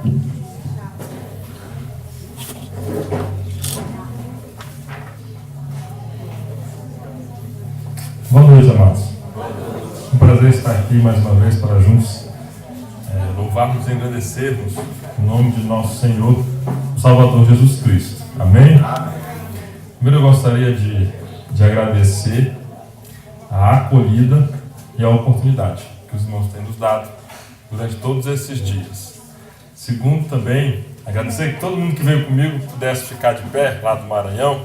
Boa noite, amados. Um prazer estar aqui mais uma vez para juntos louvarmos e agradecermos o nome de nosso Senhor, o Salvador Jesus Cristo. Amém? Primeiro eu gostaria de agradecer a acolhida e a oportunidade que os irmãos têm nos dado durante todos esses dias. Segundo, também agradecer que todo mundo que veio comigo pudesse ficar de pé lá do Maranhão.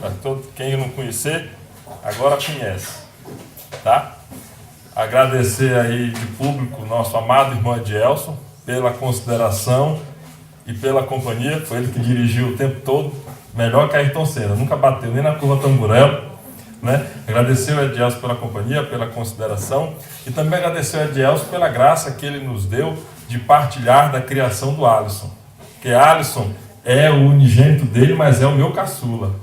Para quem não conhecer, agora conhece. Tá? Agradecer aí de público nosso amado irmão Edielson pela consideração e pela companhia. Foi ele que dirigiu o tempo todo, melhor que Ayrton Senna, nunca bateu nem na curva Tamburello, né? Agradecer o Edielson pela companhia, pela consideração, e também agradecer o Edielson pela graça que ele nos deu de partilhar da criação do Alisson, porque Alisson é o unigênito dele, mas é o meu caçula,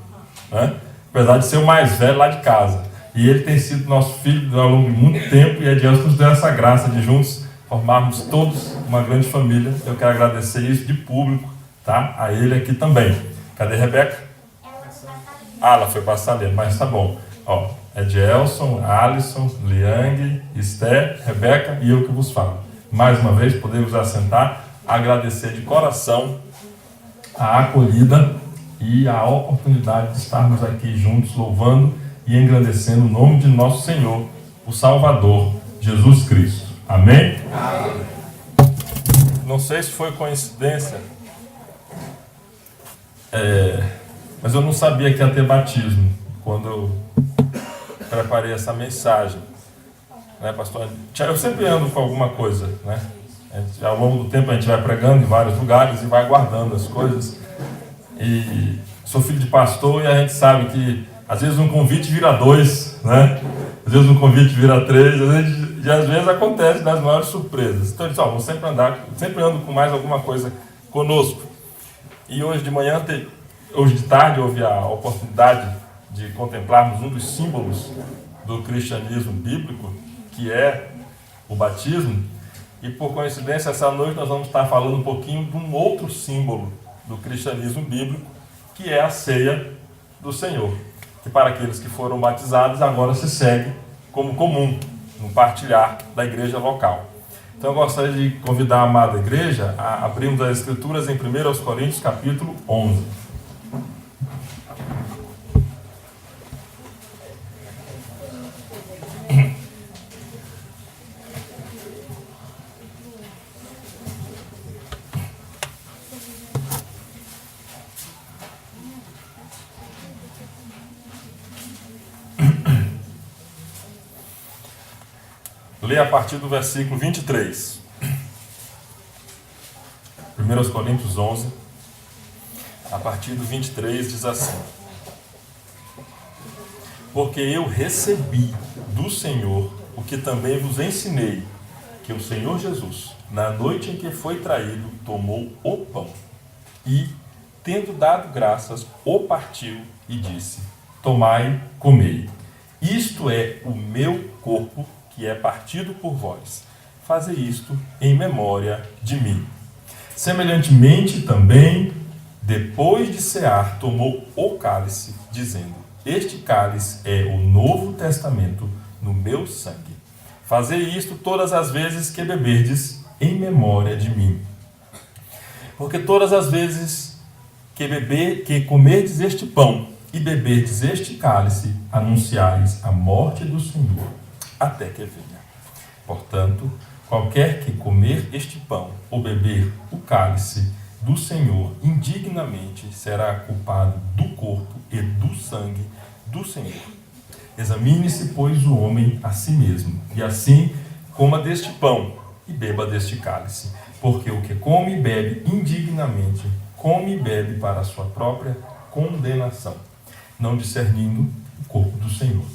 né? Apesar de ser o mais velho lá de casa. E ele tem sido nosso filho ao longo de muito tempo, e a Deus nos deu essa graça de juntos formarmos todos uma grande família. Eu quero agradecer isso de público, tá? A ele aqui também. Cadê a Rebeca? Ela foi passar ali, mas tá bom. Ó, Edielson, Alisson, Liang, Esther, Rebeca e eu que vos falo. Mais uma vez, podemos assentar, agradecer de coração a acolhida e a oportunidade de estarmos aqui juntos louvando e engrandecendo o nome de nosso Senhor, o Salvador, Jesus Cristo. Amém? Amém. Não sei se foi coincidência, mas eu não sabia que ia ter batismo quando eu preparei essa mensagem, né, pastor? Eu sempre ando com alguma coisa, né? Ao longo do tempo a gente vai pregando em vários lugares e vai guardando as coisas. E sou filho de pastor e a gente sabe que às vezes um convite vira 2, né? Às vezes um convite vira 3, às vezes acontece das maiores surpresas. Então, pessoal, vamos sempre ando com mais alguma coisa conosco. E hoje de manhã, hoje de tarde, houve a oportunidade de contemplarmos um dos símbolos do cristianismo bíblico, que é o batismo. E por coincidência, essa noite nós vamos estar falando um pouquinho de um outro símbolo do cristianismo bíblico, que é a ceia do Senhor, que para aqueles que foram batizados agora se segue como comum no partilhar da igreja local. Então eu gostaria de convidar a amada igreja a abrirmos as escrituras em 1 Coríntios capítulo 11. Lê a partir do versículo 23. 1 Coríntios 11, a partir do 23, diz assim: Porque eu recebi do Senhor o que também vos ensinei, que o Senhor Jesus, na noite em que foi traído, tomou o pão e, tendo dado graças, o partiu e disse: Tomai, comei. Isto é o meu corpo, que é partido por vós. Fazei isto em memória de mim. Semelhantemente também, depois de cear, tomou o cálice, dizendo: Este cálice é o novo testamento no meu sangue. Fazei isto todas as vezes que beberdes, em memória de mim. Porque todas as vezes que comerdes este pão e beberdes este cálice, anunciais a morte do Senhor, até que venha. Portanto, qualquer que comer este pão ou beber o cálice do Senhor indignamente será culpado do corpo e do sangue do Senhor. Examine-se, pois, o homem a si mesmo, e assim coma deste pão e beba deste cálice. Porque o que come e bebe indignamente, come e bebe para a sua própria condenação, não discernindo o corpo do Senhor.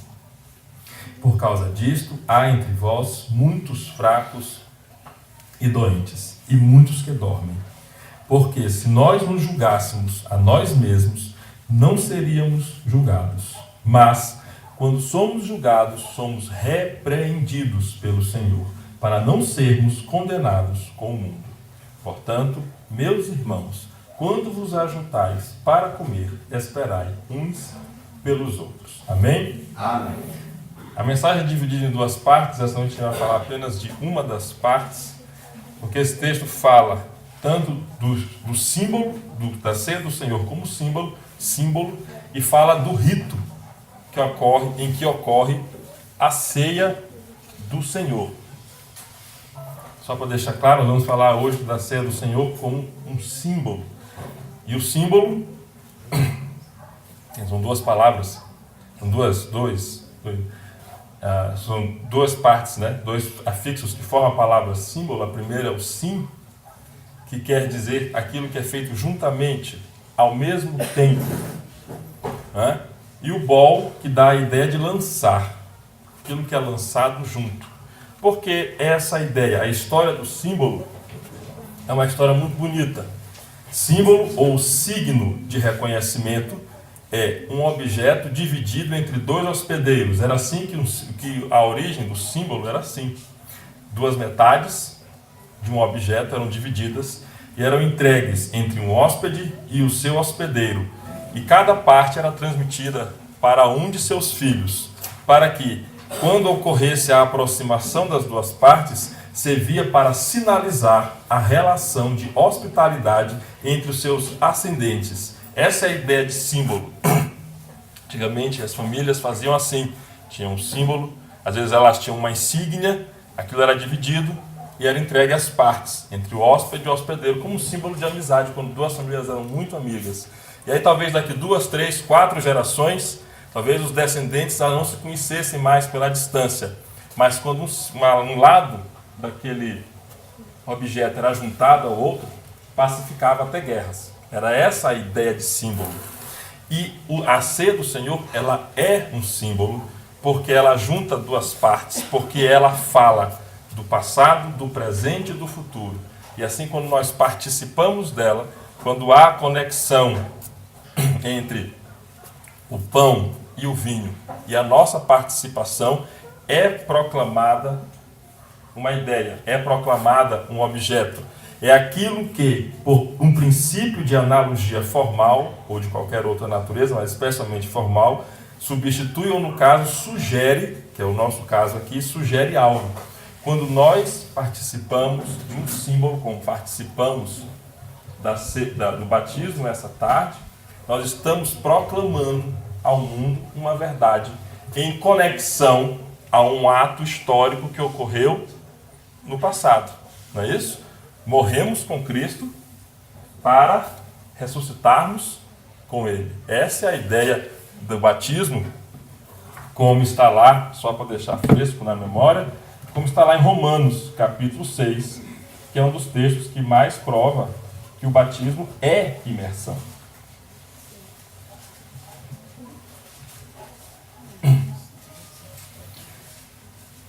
Por causa disto, há entre vós muitos fracos e doentes, e muitos que dormem. Porque se nós nos julgássemos a nós mesmos, não seríamos julgados. Mas, quando somos julgados, somos repreendidos pelo Senhor, para não sermos condenados com o mundo. Portanto, meus irmãos, quando vos ajuntais para comer, esperai uns pelos outros. Amém? Amém. A mensagem é dividida em duas partes, essa noite a gente vai falar apenas de uma das partes, porque esse texto fala tanto do símbolo, da ceia do Senhor como símbolo, e fala do rito em que ocorre a ceia do Senhor. Só para deixar claro, nós vamos falar hoje da ceia do Senhor como um símbolo. E o símbolo são duas palavras, são duas partes, né? Dois afixos que formam a palavra símbolo. A primeira é o sim, que quer dizer aquilo que é feito juntamente, ao mesmo tempo, né? E o bol, que dá a ideia de lançar, aquilo que é lançado junto. Porque essa ideia, a história do símbolo, é uma história muito bonita. Símbolo ou signo de reconhecimento é um objeto dividido entre dois hospedeiros. Era assim que a origem do símbolo era assim. Duas metades de um objeto eram divididas e eram entregues entre um hóspede e o seu hospedeiro. E cada parte era transmitida para um de seus filhos, para que, quando ocorresse a aproximação das duas partes, servia para sinalizar a relação de hospitalidade entre os seus ascendentes. Essa é a ideia de símbolo. Antigamente as famílias faziam assim, tinham um símbolo, às vezes elas tinham uma insígnia, aquilo era dividido e era entregue às partes, entre o hóspede e o hospedeiro, como um símbolo de amizade, quando duas famílias eram muito amigas. E aí talvez daqui 2, 3, 4 gerações, talvez os descendentes já não se conhecessem mais pela distância, mas quando um lado daquele objeto era juntado ao outro, pacificava até guerras. Era essa a ideia de símbolo. E a ceia do Senhor, ela é um símbolo, porque ela junta duas partes, porque ela fala do passado, do presente e do futuro. E assim, quando nós participamos dela, quando há conexão entre o pão e o vinho, e a nossa participação, é proclamada uma ideia, é proclamada um objeto. É aquilo que, por um princípio de analogia formal, ou de qualquer outra natureza, mas especialmente formal, substitui ou, no caso, sugere, que é o nosso caso aqui, sugere algo. Quando nós participamos de um símbolo, como participamos do batismo nessa tarde, nós estamos proclamando ao mundo uma verdade em conexão a um ato histórico que ocorreu no passado. Não é isso? Morremos com Cristo para ressuscitarmos com Ele. Essa é a ideia do batismo, como está lá, só para deixar fresco na memória, como está lá em Romanos, capítulo 6, que é um dos textos que mais prova que o batismo é imersão.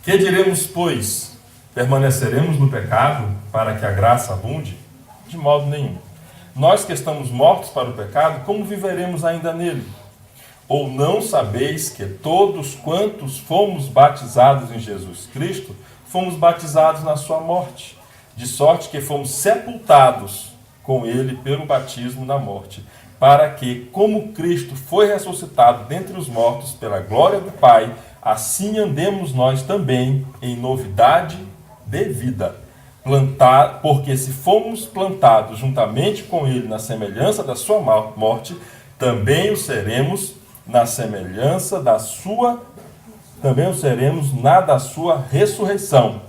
Que diremos, pois? Permaneceremos no pecado para que a graça abunde? De modo nenhum. Nós que estamos mortos para o pecado, como viveremos ainda nele? Ou não sabeis que todos quantos fomos batizados em Jesus Cristo, fomos batizados na sua morte, de sorte que fomos sepultados com ele pelo batismo na morte, para que, como Cristo foi ressuscitado dentre os mortos pela glória do Pai, assim andemos nós também em novidade de vida. Porque se fomos plantados juntamente com ele na semelhança da sua morte, também o seremos na semelhança da sua, também o seremos na da sua ressurreição.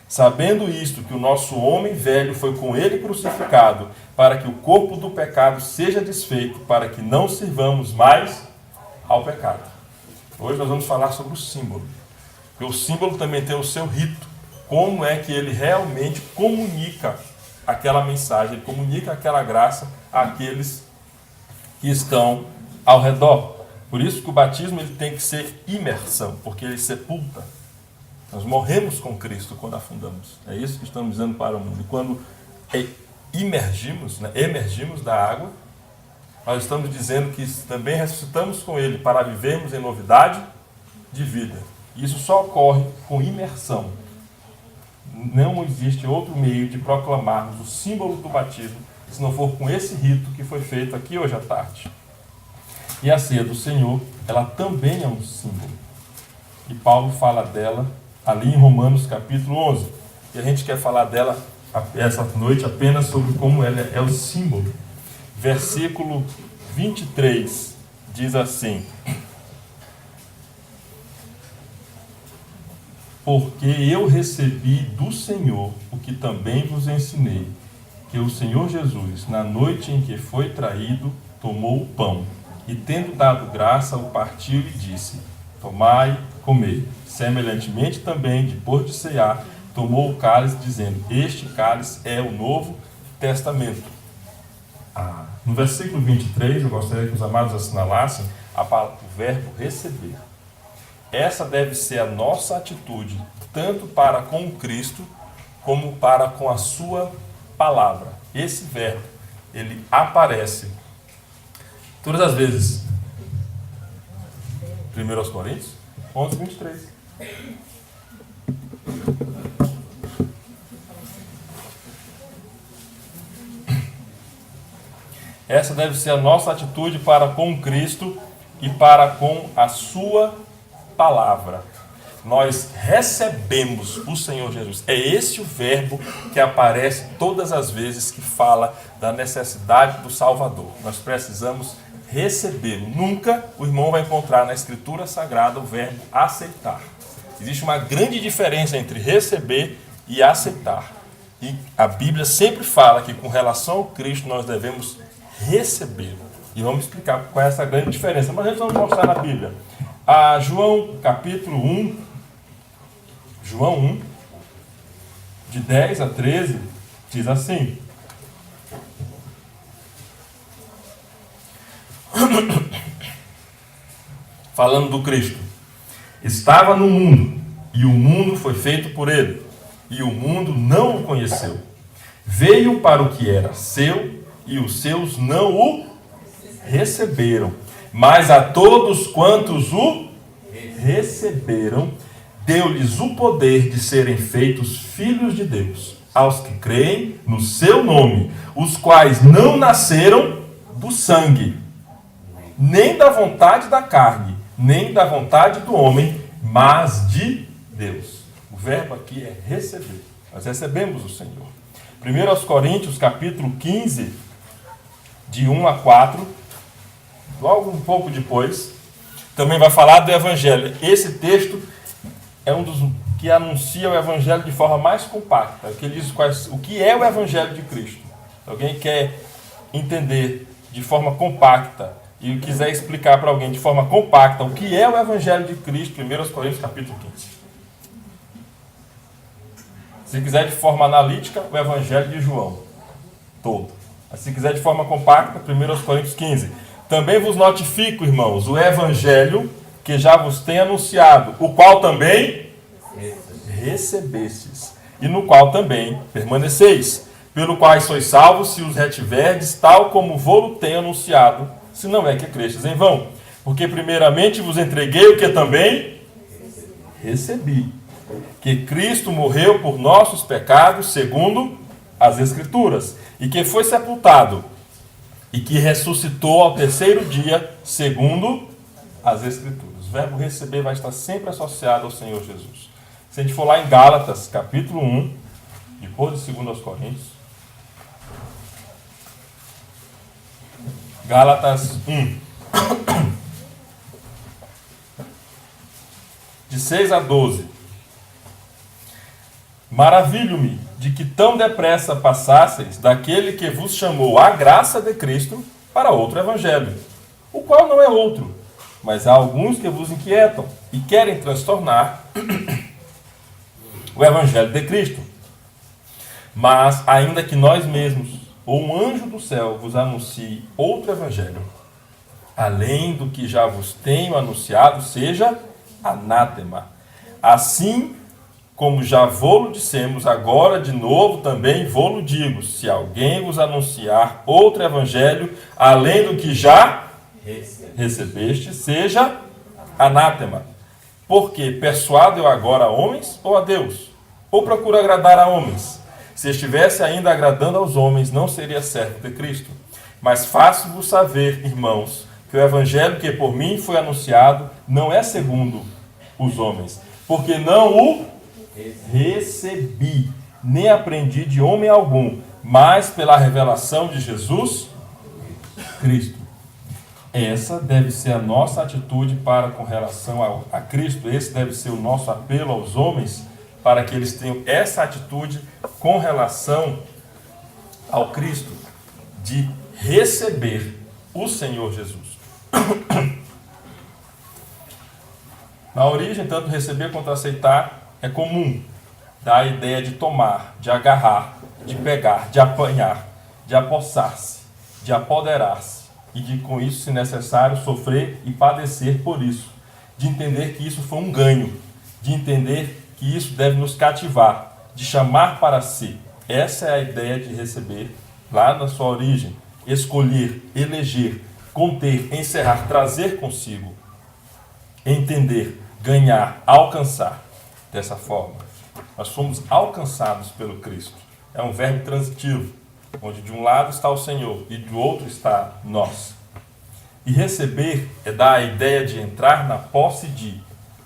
Sabendo isto, que o nosso homem velho foi com ele crucificado, para que o corpo do pecado seja desfeito, para que não sirvamos mais ao pecado. Hoje nós vamos falar sobre o símbolo. Porque o símbolo também tem o seu rito. Como é que ele realmente comunica aquela mensagem, ele comunica aquela graça àqueles que estão ao redor. Por isso que o batismo ele tem que ser imersão, porque ele sepulta. Nós morremos com Cristo quando afundamos. É isso que estamos dizendo para o mundo. E quando emergimos da água, nós estamos dizendo que também ressuscitamos com ele para vivermos em novidade de vida. E isso só ocorre com imersão. não existe outro meio de proclamarmos o símbolo do batismo, se não for com esse rito que foi feito aqui hoje à tarde. E a ceia do Senhor, ela também é um símbolo. E Paulo fala dela ali em Romanos capítulo 11. E a gente quer falar dela essa noite apenas sobre como ela é o símbolo. Versículo 23 diz assim: porque eu recebi do Senhor o que também vos ensinei, que o Senhor Jesus, na noite em que foi traído, tomou o pão, e tendo dado graça, o partiu e disse: tomai, comei. Semelhantemente também, depois de cear, tomou o cálice, dizendo: este cálice é o novo testamento. No versículo 23, eu gostaria que os amados assinalassem o verbo receber. Essa deve ser a nossa atitude, tanto para com Cristo, como para com a sua palavra. Esse verbo, ele aparece todas as vezes. 1 Coríntios 11, 23. Essa deve ser a nossa atitude para com Cristo e para com a sua palavra. Nós recebemos o Senhor Jesus. É esse o verbo que aparece todas as vezes que fala da necessidade do Salvador. Nós precisamos recebê-lo. Nunca o irmão vai encontrar na Escritura Sagrada o verbo aceitar. Existe uma grande diferença entre receber e aceitar. E a Bíblia sempre fala que com relação ao Cristo nós devemos recebê-lo. E vamos explicar qual é essa grande diferença. Mas a gente vai mostrar na Bíblia. João capítulo 1, João 1, de 10 a 13, diz assim: falando do Cristo: estava no mundo, e o mundo foi feito por ele, e o mundo não o conheceu. Veio para o que era seu, e os seus não o receberam. Mas a todos quantos o receberam, deu-lhes o poder de serem feitos filhos de Deus, aos que creem no seu nome, os quais não nasceram do sangue, nem da vontade da carne, nem da vontade do homem, mas de Deus. O verbo aqui é receber. Nós recebemos o Senhor. 1 Coríntios capítulo 15, de 1 a 4, logo um pouco depois, também vai falar do Evangelho. Esse texto é um dos que anuncia o Evangelho de forma mais compacta, que ele diz o que é o Evangelho de Cristo. Se alguém quer entender de forma compacta e quiser explicar para alguém de forma compacta o que é o Evangelho de Cristo, 1 Coríntios capítulo 15. Se quiser de forma analítica, o Evangelho de João, todo. Se quiser de forma compacta, 1 Coríntios 15. Também vos notifico, irmãos, o Evangelho que já vos tem anunciado, o qual também recebestes, e no qual também permaneceis, pelo qual sois salvos, se os retiverdes, tal como vou-lo tenho anunciado, se não é que crestes em vão. Porque primeiramente vos entreguei o que também recebi, que Cristo morreu por nossos pecados, segundo as Escrituras, e que foi sepultado, e que ressuscitou ao terceiro dia, segundo as Escrituras. O verbo receber vai estar sempre associado ao Senhor Jesus. Se a gente for lá em Gálatas, capítulo 1, depois de 2 Coríntios, Gálatas 1, de 6 a 12. Maravilho-me de que tão depressa passasseis daquele que vos chamou à graça de Cristo para outro evangelho, o qual não é outro, mas há alguns que vos inquietam e querem transtornar o evangelho de Cristo. Mas, ainda que nós mesmos, ou um anjo do céu, vos anuncie outro evangelho, além do que já vos tenho anunciado, seja anátema. Assim como já vô-lo dissemos, agora de novo também vô-lo digo, se alguém vos anunciar outro evangelho, além do que já recebeste, seja anátema. Porque persuado eu agora a homens ou a Deus? Ou procura agradar a homens? Se estivesse ainda agradando aos homens, não seria servo de Cristo. Mas faço-vos saber, irmãos, que o evangelho que por mim foi anunciado não é segundo os homens, porque não o recebi, nem aprendi de homem algum, mas pela revelação de Jesus Cristo. Essa deve ser a nossa atitude para com relação a Cristo. Esse deve ser o nosso apelo aos homens, para que eles tenham essa atitude com relação ao Cristo, de receber o Senhor Jesus. Na origem, tanto receber quanto aceitar é comum. Dá a ideia de tomar, de agarrar, de pegar, de apanhar, de apossar-se, de apoderar-se, e de, com isso, se necessário, sofrer e padecer por isso. De entender que isso foi um ganho, de entender que isso deve nos cativar, de chamar para si. Essa é a ideia de receber lá na sua origem. Escolher, eleger, conter, encerrar, trazer consigo. Entender, ganhar, alcançar. Dessa forma, nós fomos alcançados pelo Cristo. É um verbo transitivo, onde de um lado está o Senhor e do outro está nós. E receber é dar a ideia de entrar na posse de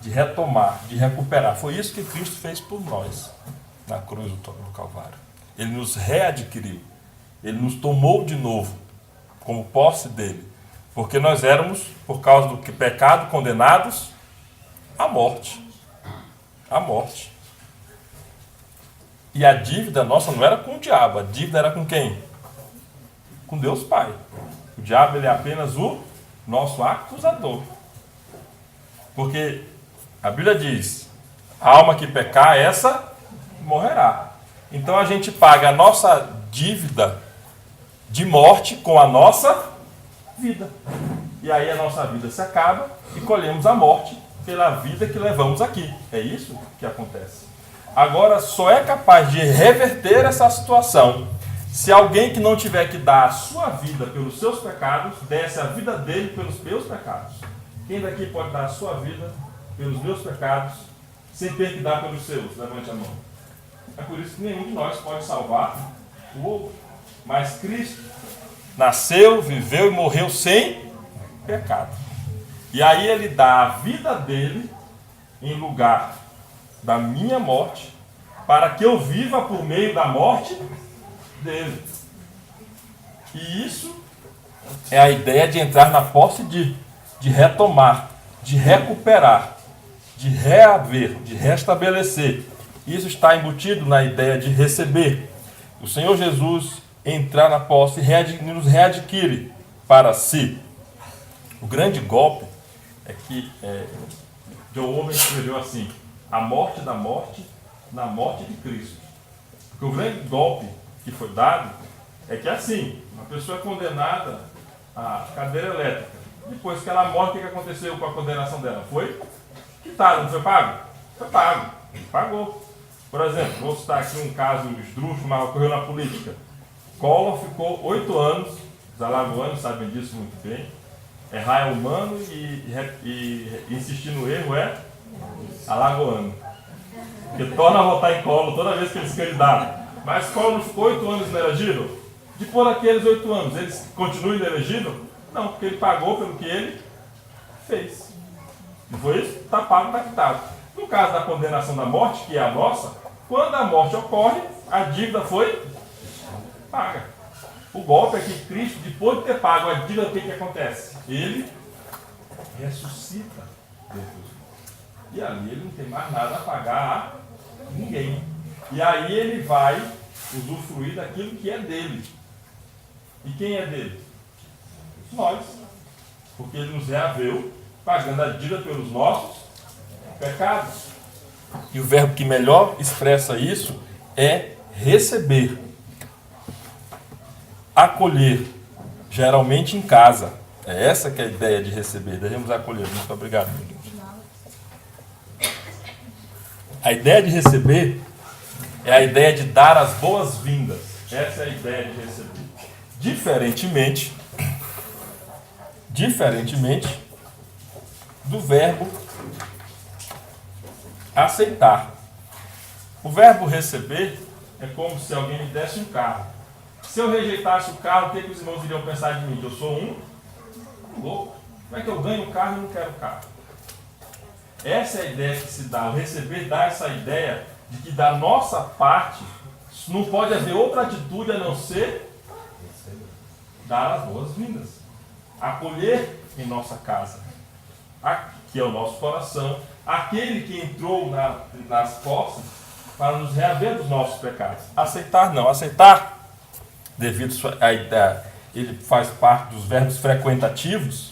retomar, de recuperar. Foi isso que Cristo fez por nós na cruz do Calvário. Ele nos readquiriu. Ele nos tomou de novo como posse dele. Porque nós éramos, por causa do pecado, condenados à morte. À morte. E a dívida nossa não era com o diabo. A dívida era com quem? Com Deus Pai. O diabo, ele é apenas o nosso acusador. Porque a Bíblia diz, a alma que pecar, essa morrerá. Então a gente paga a nossa dívida de morte com a nossa vida. E aí a nossa vida se acaba e colhemos a morte pela vida que levamos aqui. É isso que acontece. Agora, só é capaz de reverter essa situação se alguém que não tiver que dar a sua vida pelos seus pecados, desse a vida dele pelos meus pecados. Quem daqui pode dar a sua vida pelos meus pecados, sem ter que dar pelos seus? Levante a mão. É por isso que nenhum de nós pode salvar o outro. Mas Cristo nasceu, viveu e morreu sem pecado. E aí ele dá a vida dele em lugar da minha morte, para que eu viva por meio da morte dele. E isso é a ideia de entrar na posse de retomar, de recuperar, de reaver, de restabelecer. Isso está embutido na ideia de receber. O Senhor Jesus entrar na posse nos readquire para si. O grande golpe é que John Owen escreveu assim: a morte da morte na morte de Cristo. Porque o grande golpe que foi dado é que assim, uma pessoa é condenada à cadeira elétrica. Depois que ela morre, o que aconteceu com a condenação dela? Foi quitado, não foi pago? Foi pago, pagou. Por exemplo, vou citar aqui um caso esdrúxulo, mas ocorreu na política. Collor ficou 8 anos, os alagoanos sabem disso muito bem. Errar é humano e insistir no erro é alagoano. Porque torna a votar em Collor toda vez que eles se candidatam. Mas Collor ficou 8 anos inelegido? Depois daqueles 8 anos, eles continuam inelegido? Não, porque ele pagou pelo que ele fez. Não foi isso? Está pago, está quitado. No caso da condenação da morte, que é a nossa, quando a morte ocorre, a dívida foi paga. O golpe é que Cristo, depois de ter pago a dívida, o que acontece? Ele ressuscita depois. E ali ele não tem mais nada a pagar a ninguém. E aí ele vai usufruir daquilo que é dele. E quem é dele? Nós. Porque ele nos reaveu, pagando a dívida pelos nossos pecados. E o verbo que melhor expressa isso é receber. Acolher, geralmente em casa. É essa que é a ideia de receber. Devemos acolher. Muito obrigado, meu Deus. A ideia de receber é a ideia de dar as boas-vindas. Essa é a ideia de receber. Diferentemente do verbo aceitar. O verbo receber é como se alguém me desse um carro. Se eu rejeitasse o carro, o que os irmãos iriam pensar de mim? Que eu sou um louco. Como é que eu ganho um carro e não quero carro? Essa é a ideia que se dá. O receber dá essa ideia de que da nossa parte não pode haver outra atitude a não ser dar as boas-vindas. Acolher em nossa casa, que é o nosso coração, aquele que entrou nas portas para nos reaver dos nossos pecados. Aceitar não. Aceitar, devido a ideia, ele faz parte dos verbos frequentativos,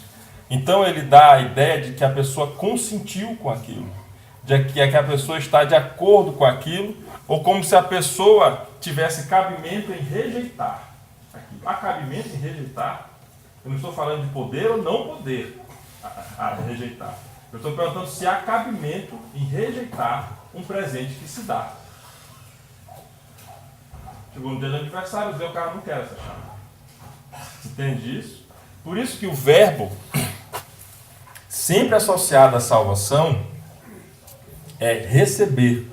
então ele dá a ideia de que a pessoa consentiu com aquilo, de que a pessoa está de acordo com aquilo, ou como se a pessoa tivesse cabimento em rejeitar aquilo. Há cabimento em rejeitar? Eu não estou falando de poder ou não poder a rejeitar. Eu estou perguntando se há cabimento em rejeitar um presente que se dá. Chegou no dia do aniversário, o cara não quer essa chave. Entende isso? Por isso que o verbo, sempre associado à salvação, é receber.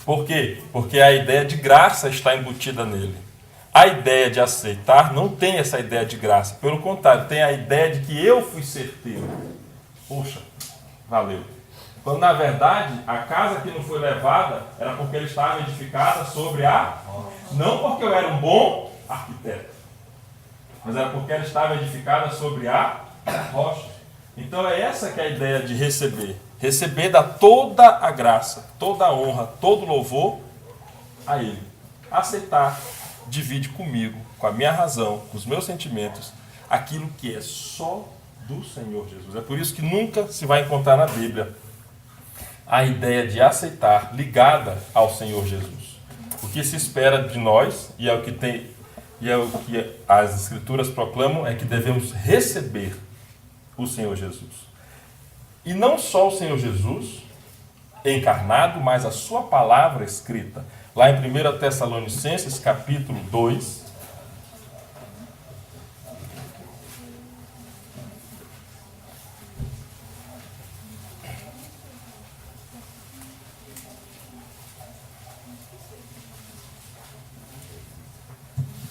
Por quê? Porque a ideia de graça está embutida nele. A ideia de aceitar não tem essa ideia de graça. Pelo contrário, tem a ideia de que eu fui certeiro. Poxa, valeu. Quando na verdade a casa que não foi levada era porque ele estava edificada sobre a... Não porque eu era um bom arquiteto, mas era porque ela estava edificada sobre a rocha. Então é essa que é a ideia de receber. Receber dá toda a graça, toda a honra, todo o louvor a Ele. Aceitar, divide comigo, com a minha razão, com os meus sentimentos, aquilo que é só do Senhor Jesus. É por isso que nunca se vai encontrar na Bíblia a ideia de aceitar ligada ao Senhor Jesus. O que se espera de nós, e é o que as Escrituras proclamam, é que devemos receber o Senhor Jesus. E não só o Senhor Jesus encarnado, mas a sua palavra escrita. Lá em 1 Tessalonicenses, capítulo 2,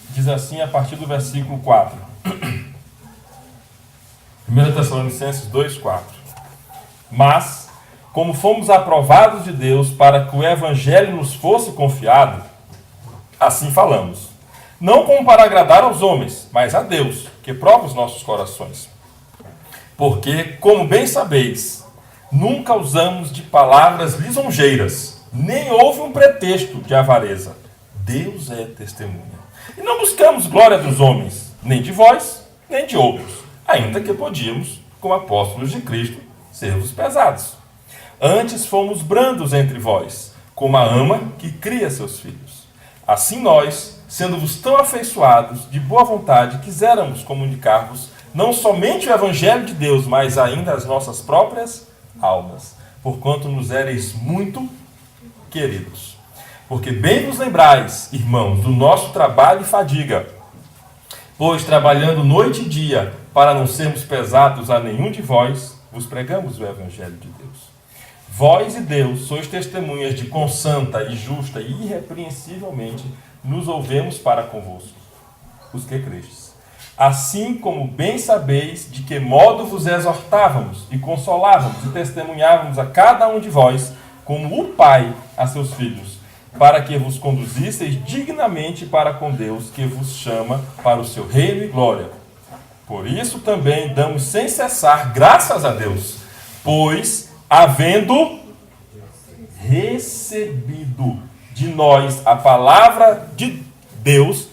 diz assim a partir do versículo 4. 1 Tessalonicenses 2, 4. Mas, como fomos aprovados de Deus para que o Evangelho nos fosse confiado, assim falamos. Não como para agradar aos homens, mas a Deus, que prova os nossos corações. Porque, como bem sabeis, nunca usamos de palavras lisonjeiras, nem houve um pretexto de avareza. Deus é testemunha. E não buscamos glória dos homens, nem de vós, nem de outros, ainda que podíamos, como apóstolos de Cristo, sermos pesados. Antes fomos brandos entre vós, como a ama que cria seus filhos. Assim nós, sendo-vos tão afeiçoados, de boa vontade, quiséramos comunicar-vos não somente o Evangelho de Deus, mas ainda as nossas próprias almas, porquanto nos éreis muito queridos. Porque bem vos lembrais, irmãos, do nosso trabalho e fadiga, pois trabalhando noite e dia, para não sermos pesados a nenhum de vós, vos pregamos o Evangelho de Deus. Vós e Deus sois testemunhas de quão santa e justa e irrepreensivelmente nos ouvemos para convosco, os que crestes. Assim como bem sabeis de que modo vos exortávamos e consolávamos e testemunhávamos a cada um de vós, como o Pai a seus filhos, para que vos conduzisseis dignamente para com Deus, que vos chama para o seu reino e glória. Por isso também damos sem cessar graças a Deus, pois, havendo recebido de nós a palavra de Deus,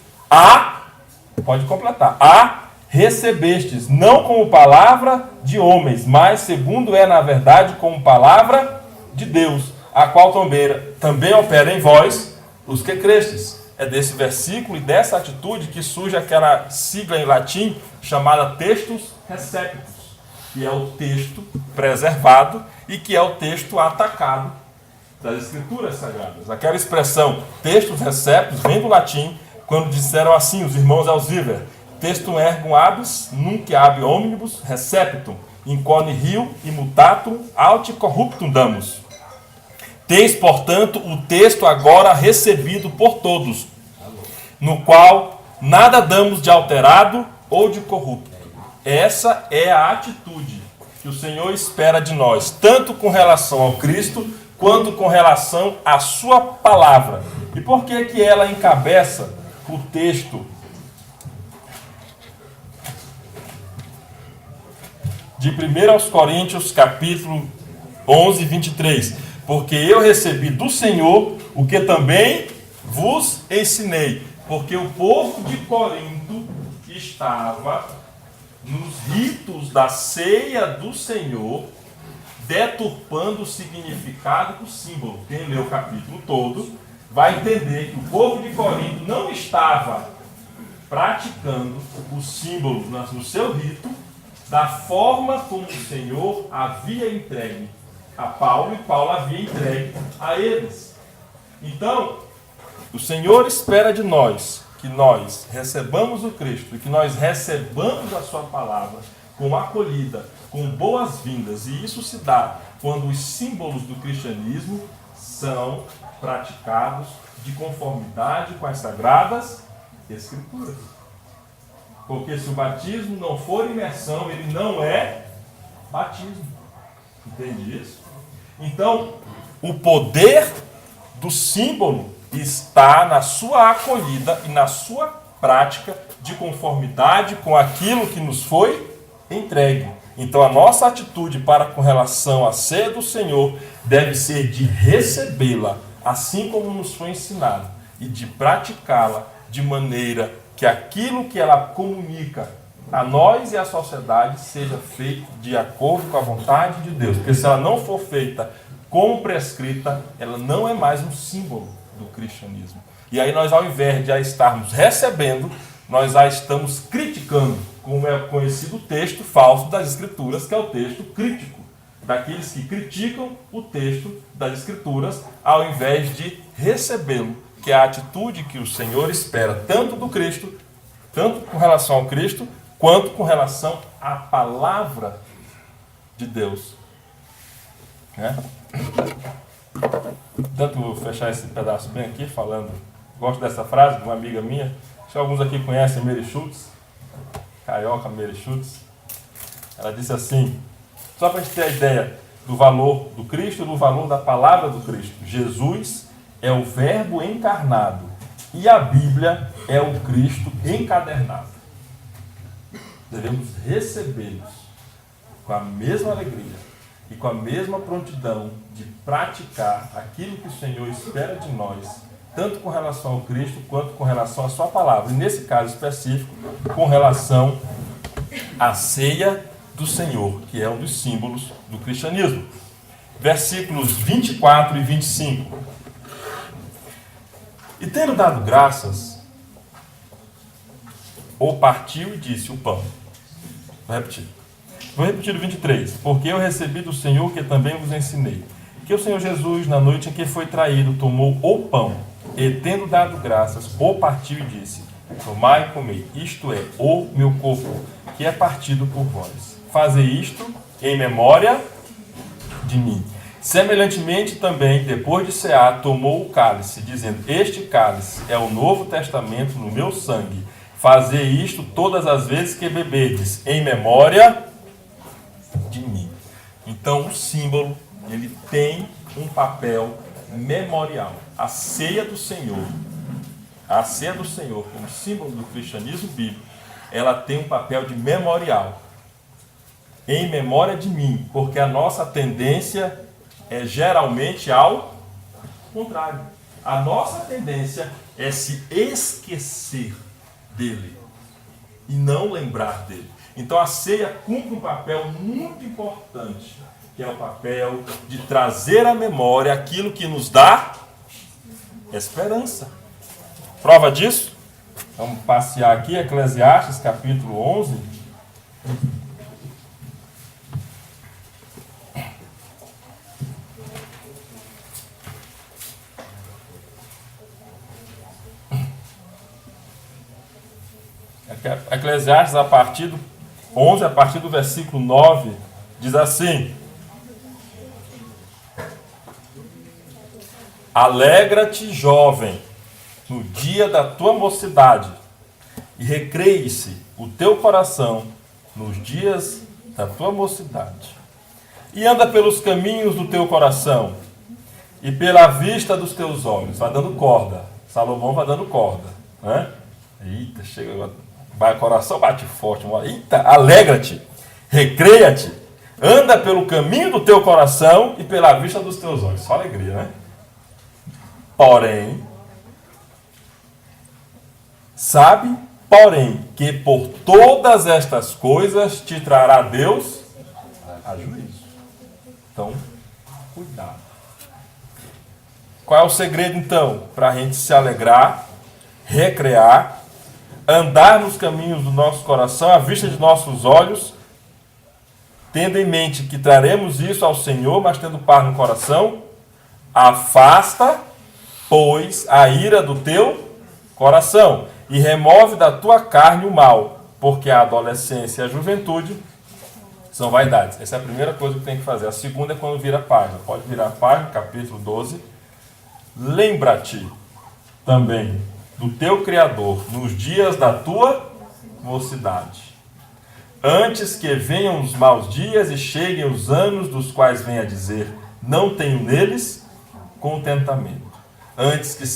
pode completar, recebestes, não como palavra de homens, mas segundo é na verdade como palavra de Deus, a qual também opera em vós os que crestes. É desse versículo e dessa atitude que surge aquela sigla em latim chamada textus receptus, que é o texto preservado e que é o texto atacado das Escrituras Sagradas. Aquela expressão textus receptus vem do latim, quando disseram assim os irmãos Elziver: textum ergum habis, nunc ab omnibus receptum, incone rio immutatum aut corruptum damus. Teis, portanto, o texto agora recebido por todos, no qual nada damos de alterado ou de corrupto. Essa é a atitude que o Senhor espera de nós, tanto com relação ao Cristo, quanto com relação à sua palavra. E por que que ela encabeça o texto de 1 aos Coríntios, capítulo 11, 23? Porque eu recebi do Senhor o que também vos ensinei. Porque o povo de Corinto estava nos ritos da ceia do Senhor, deturpando o significado do símbolo. Quem lê o capítulo todo vai entender que o povo de Corinto não estava praticando o símbolo no seu rito da forma como o Senhor havia entregue a Paulo, e Paulo havia entregue a eles. Então, o Senhor espera de nós que nós recebamos o Cristo e que nós recebamos a sua palavra com acolhida, com boas-vindas. E isso se dá quando os símbolos do cristianismo são praticados de conformidade com as sagradas Escrituras. Porque se o batismo não for imersão, ele não é batismo. Entende isso? Então, o poder do símbolo está na sua acolhida e na sua prática de conformidade com aquilo que nos foi entregue. Então, a nossa atitude para com relação à ceia do Senhor deve ser de recebê-la, assim como nos foi ensinado, e de praticá-la de maneira que aquilo que ela comunica a nós e à sociedade seja feito de acordo com a vontade de Deus. Porque se ela não for feita como prescrita, ela não é mais um símbolo do cristianismo. E aí nós, ao invés de a estarmos recebendo, nós a estamos criticando, como é conhecido o texto falso das Escrituras, que é o texto crítico, daqueles que criticam o texto das Escrituras, ao invés de recebê-lo, que é a atitude que o Senhor espera tanto do Cristo, tanto com relação ao Cristo, quanto com relação à palavra de Deus. Tanto vou fechar esse pedaço bem aqui, falando, gosto dessa frase de uma amiga minha, acho que alguns aqui conhecem Mary Schultz, carioca Mary Schultz. Ela disse assim, só para a gente ter a ideia do valor do Cristo e do valor da palavra do Cristo: Jesus é o Verbo encarnado e a Bíblia é o Cristo encadernado. Devemos recebê-los com a mesma alegria e com a mesma prontidão de praticar aquilo que o Senhor espera de nós, tanto com relação ao Cristo quanto com relação à sua palavra. E nesse caso específico, com relação à ceia do Senhor, que é um dos símbolos do cristianismo. Versículos 24 e 25. E tendo dado graças, ou partiu e disse o pão. Vou repetir o 23. Porque eu recebi do Senhor que também vos ensinei. Que o Senhor Jesus, na noite em que foi traído, tomou o pão, e tendo dado graças, o partiu e disse: tomai e comei, isto é, o meu corpo, que é partido por vós. Fazei isto em memória de mim. Semelhantemente também, depois de cear, tomou o cálice, dizendo: este cálice é o novo testamento no meu sangue. Fazei isto todas as vezes que beberdes, em memória de mim. Então, o símbolo, ele tem um papel memorial. A ceia do Senhor, como símbolo do cristianismo bíblico, ela tem um papel de memorial. Em memória de mim, porque a nossa tendência é geralmente ao contrário. A nossa tendência é se esquecer dele e não lembrar dele. Então a ceia cumpre um papel muito importante, que é o papel de trazer à memória aquilo que nos dá esperança. Prova disso? Vamos passear aqui, Eclesiastes capítulo 11. Eclesiastes, a partir do 11, a partir do versículo 9, diz assim: Alegra-te, jovem, no dia da tua mocidade, e recreie-se o teu coração nos dias da tua mocidade. E anda pelos caminhos do teu coração, e pela vista dos teus olhos. Vai dando corda. Salomão vai dando corda. Né? Eita, chega agora. O coração bate forte. Eita, alegra-te, recreia-te, anda pelo caminho do teu coração e pela vista dos teus olhos. Só alegria, né? Porém, que por todas estas coisas te trará Deus a juízo. Então, cuidado. Qual é o segredo, então, para a gente se alegrar, recrear, andar nos caminhos do nosso coração, à vista de nossos olhos, tendo em mente que traremos isso ao Senhor, mas tendo paz no coração? Afasta, pois, a ira do teu coração e remove da tua carne o mal, porque a adolescência e a juventude são vaidades. Essa é a primeira coisa que tem que fazer. A segunda é quando vira a página. Pode virar a página, capítulo 12. Lembra-te também do teu Criador nos dias da tua mocidade, antes que venham os maus dias e cheguem os anos dos quais venha dizer, não tenho neles contentamento. Antes que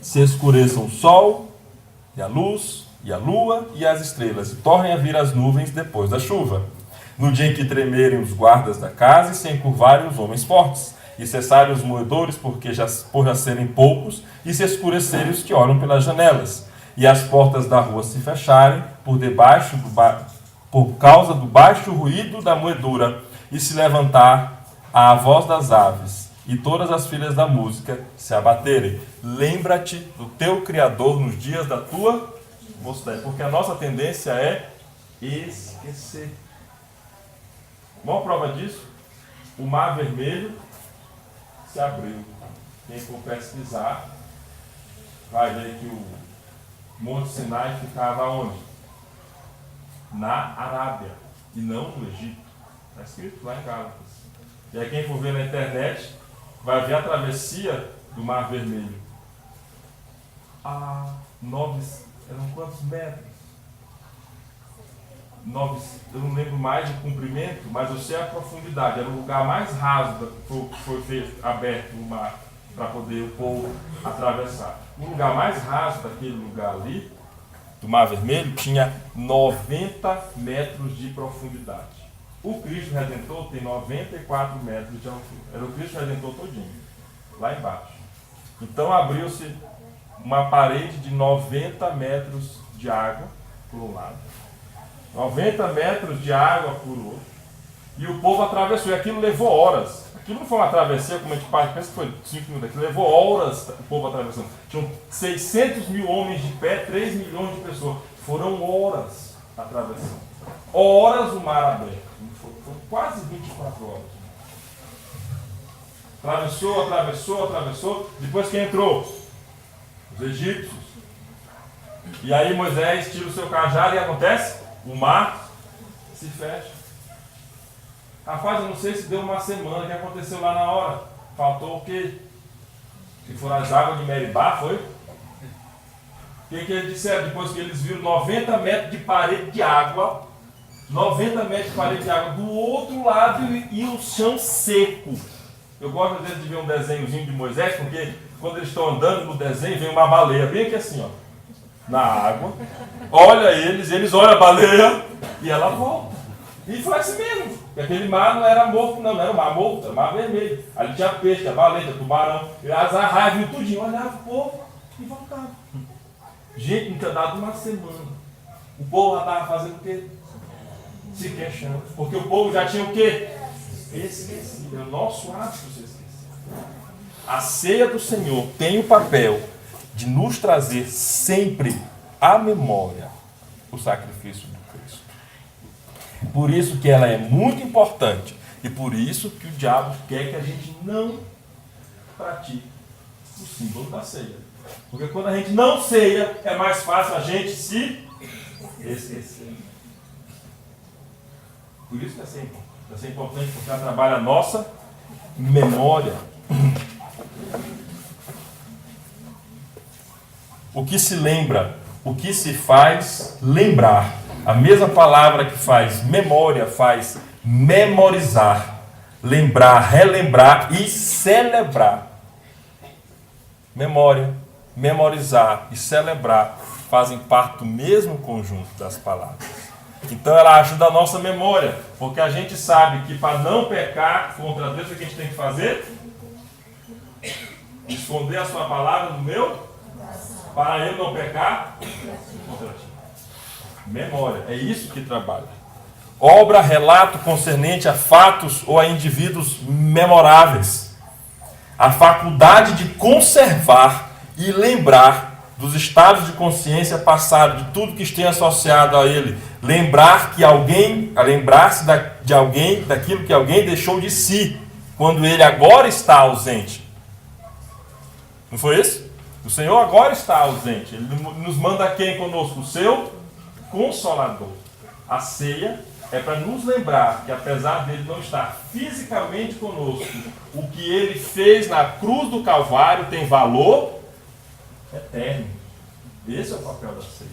se escureçam o sol e a luz e a lua e as estrelas e tornem a vir as nuvens depois da chuva, no dia em que tremerem os guardas da casa e se encurvarem os homens fortes, e cessarem os moedores por já serem poucos, e se escurecerem os que olham pelas janelas, e as portas da rua se fecharem por causa do baixo ruído da moedura, e se levantar a voz das aves, e todas as filhas da música se abaterem. Lembra-te do teu Criador nos dias da tua mocidade, porque a nossa tendência é esquecer. Uma prova disso, o Mar Vermelho se abriu. Quem for pesquisar vai ver que o Monte Sinai ficava onde? Na Arábia e não no Egito. Está escrito lá em Gálatas. E aí quem for ver na internet vai ver a travessia do Mar Vermelho. Eram quantos metros? Eu não lembro mais de comprimento, mas eu sei a profundidade. Era o lugar mais raso que foi aberto o mar para poder o povo atravessar. O lugar mais raso daquele lugar ali, do Mar Vermelho, tinha 90 metros de profundidade. O Cristo Redentor tem 94 metros de altura. Era o Cristo Redentor todinho, lá embaixo. Então abriu-se uma parede de 90 metros de água por um lado, 90 metros de água por outro, e o povo atravessou, e aquilo levou horas. Aquilo não foi uma travessia, como a gente pensa que foi 5 minutos, aquilo levou horas o povo atravessando. Tinham 600 mil homens de pé, 3 milhões de pessoas. Foram horas atravessando. Horas o mar aberto. Foram quase 24 horas. Atravessou. Depois quem entrou? Os egípcios. E aí Moisés tira o seu cajado e acontece? O mar se fecha. Rapaz, eu não sei se deu uma semana, o que aconteceu lá na hora? Faltou o quê? Se foram as águas de Meribá, foi? O que eles disseram? Depois que eles viram 90 metros de parede de água, 90 metros de parede de água do outro lado e o chão seco. Eu gosto às vezes de ver um desenhozinho de Moisés, porque quando eles estão andando no desenho, vem uma baleia, bem aqui assim, ó, na água. Olha eles olham a baleia e ela volta. E foi assim mesmo. Porque aquele mar não era morto, não era o mar morto, era o mar vermelho. Ali tinha peixe, tinha baleia, tinha tubarão. E as arraias viu tudinho, olhava o povo e voltava. Gente, não tinha dado uma semana. O povo já estava fazendo o quê? Se queixando. Porque o povo já tinha o quê? Esquecido. É o nosso hábito se esquecer. A ceia do Senhor tem o papel de nos trazer sempre à memória o sacrifício do Cristo. Por isso que ela é muito importante e por isso que o diabo quer que a gente não pratique o símbolo da ceia. Porque quando a gente não ceia, é mais fácil a gente se esquecer. Por isso que é sempre importante, porque ela trabalha a nossa memória. O que se lembra, o que se faz lembrar. A mesma palavra que faz memória, faz memorizar, lembrar, relembrar e celebrar. Memória, memorizar e celebrar fazem parte do mesmo conjunto das palavras. Então ela ajuda a nossa memória, porque a gente sabe que para não pecar contra Deus, o que a gente tem que fazer? Esconder a sua palavra no meu, para eu não pecar contra ti. Memória, é isso que trabalha. Obra, relato concernente a fatos ou a indivíduos memoráveis. A faculdade de conservar e lembrar dos estados de consciência passados, de tudo que esteja associado a ele. Lembrar-se de alguém, daquilo que alguém deixou de si, quando ele agora está ausente. Não foi isso? O Senhor agora está ausente. Ele nos manda quem conosco? O seu Consolador. A ceia é para nos lembrar que, apesar dele não estar fisicamente conosco, o que ele fez na cruz do Calvário tem valor eterno. Esse é o papel da ceia.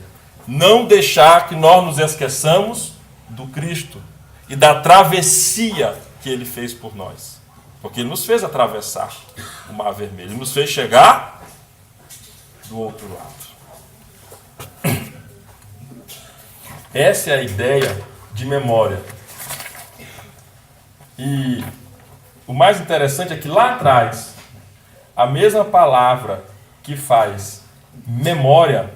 Não deixar que nós nos esqueçamos do Cristo e da travessia que ele fez por nós. Porque ele nos fez atravessar o Mar Vermelho. Ele nos fez chegar do outro lado. Essa é a ideia de memória. E o mais interessante é que lá atrás, a mesma palavra que faz memória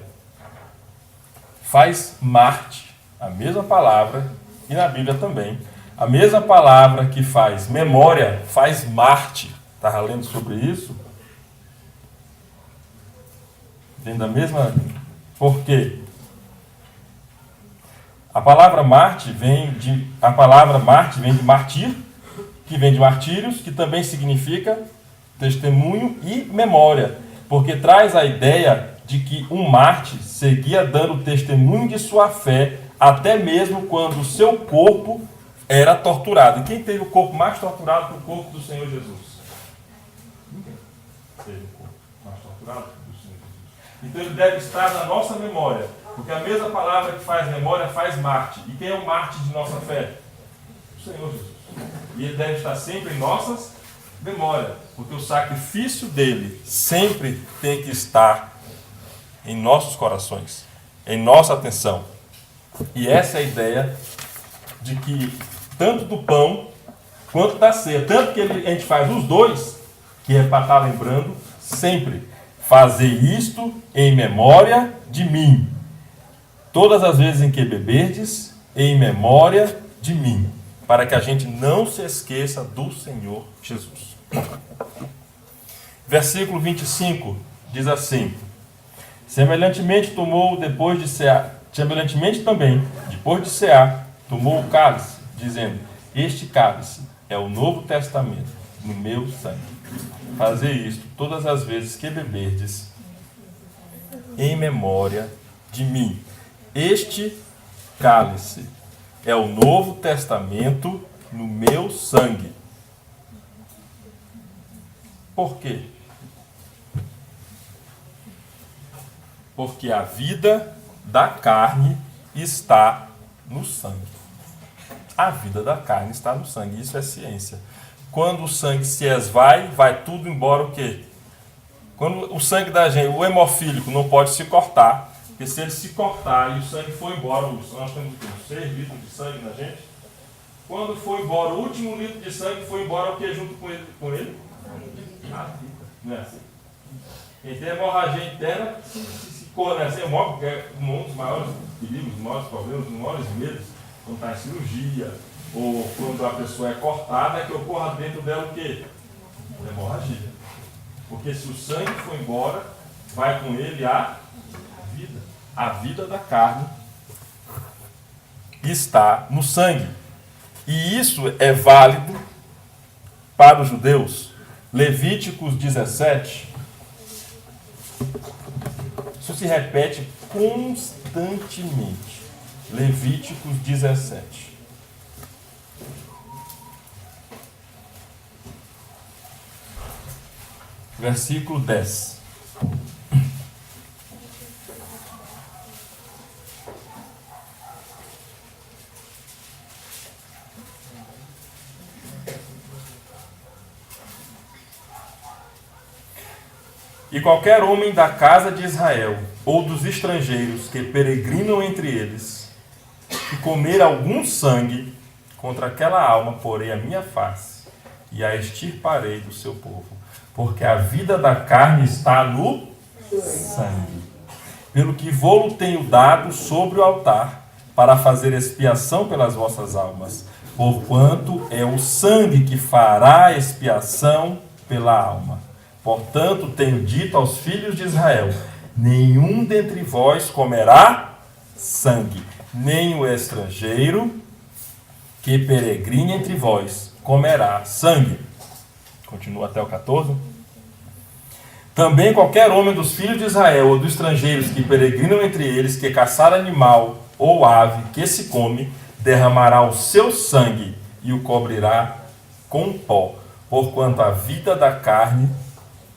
faz Marte. A mesma palavra, e na Bíblia também, a mesma palavra que faz memória faz Marte. Estava lendo sobre isso? Tem da mesma... Por quê? A palavra Marte vem de martir, que vem de martírios, que também significa testemunho e memória, porque traz a ideia de que um mártir seguia dando testemunho de sua fé, até mesmo quando o seu corpo era torturado. E quem teve o corpo mais torturado que o corpo do Senhor Jesus? Ninguém teve o corpo mais torturado que o Senhor Jesus. Então ele deve estar na nossa memória, porque a mesma palavra que faz memória faz mártir. E quem é o mártir de nossa fé? O Senhor Jesus. E ele deve estar sempre em nossas memórias, porque o sacrifício dele sempre tem que estar em nossos corações, em nossa atenção. E essa é a ideia de que tanto do pão quanto da ceia, tanto que a gente faz os dois, que é para estar lembrando sempre, fazer isto em memória de mim. Todas as vezes em que beberdes, em memória de mim, para que a gente não se esqueça do Senhor Jesus. Versículo 25 diz assim: semelhantemente também, depois de cear, tomou o cálice, dizendo: este cálice é o novo testamento no meu sangue. Fazei isto todas as vezes que beberdes, em memória de mim. Este cálice é o novo testamento no meu sangue. Por quê? Porque a vida da carne está no sangue. A vida da carne está no sangue. Isso é ciência. Quando o sangue se esvai, vai tudo embora o quê? Quando o sangue da gente, o hemofílico, não pode se cortar, porque se ele se cortar e o sangue for embora, nós temos 6 litros de sangue na gente. Quando for embora, o último litro de sangue foi embora, o que junto com ele? A vida. Não é assim? Quem tem hemorragia interna, se corre, né? Assim, um dos maiores perigos, os maiores problemas, os maiores medos, quando está em cirurgia, ou quando a pessoa é cortada, é que ocorra dentro dela o quê? Hemorragia. Porque se o sangue for embora, vai com ele a vida. A vida da carne está no sangue. E isso é válido para os judeus. Levíticos 17. Isso se repete constantemente. Levíticos 17. versículo 10. E qualquer homem da casa de Israel, ou dos estrangeiros que peregrinam entre eles, que comer algum sangue, contra aquela alma porei a minha face, e a extirparei do seu povo, porque a vida da carne está no sangue. Pelo que vou-lo tenho dado sobre o altar, para fazer expiação pelas vossas almas, porquanto é o sangue que fará expiação pela alma. Portanto, tenho dito aos filhos de Israel: nenhum dentre vós comerá sangue, nem o estrangeiro que peregrine entre vós comerá sangue. Continua até o 14. Também qualquer homem dos filhos de Israel ou dos estrangeiros que peregrinam entre eles, que caçar animal ou ave que se come, derramará o seu sangue e o cobrirá com pó, porquanto a vida da carne,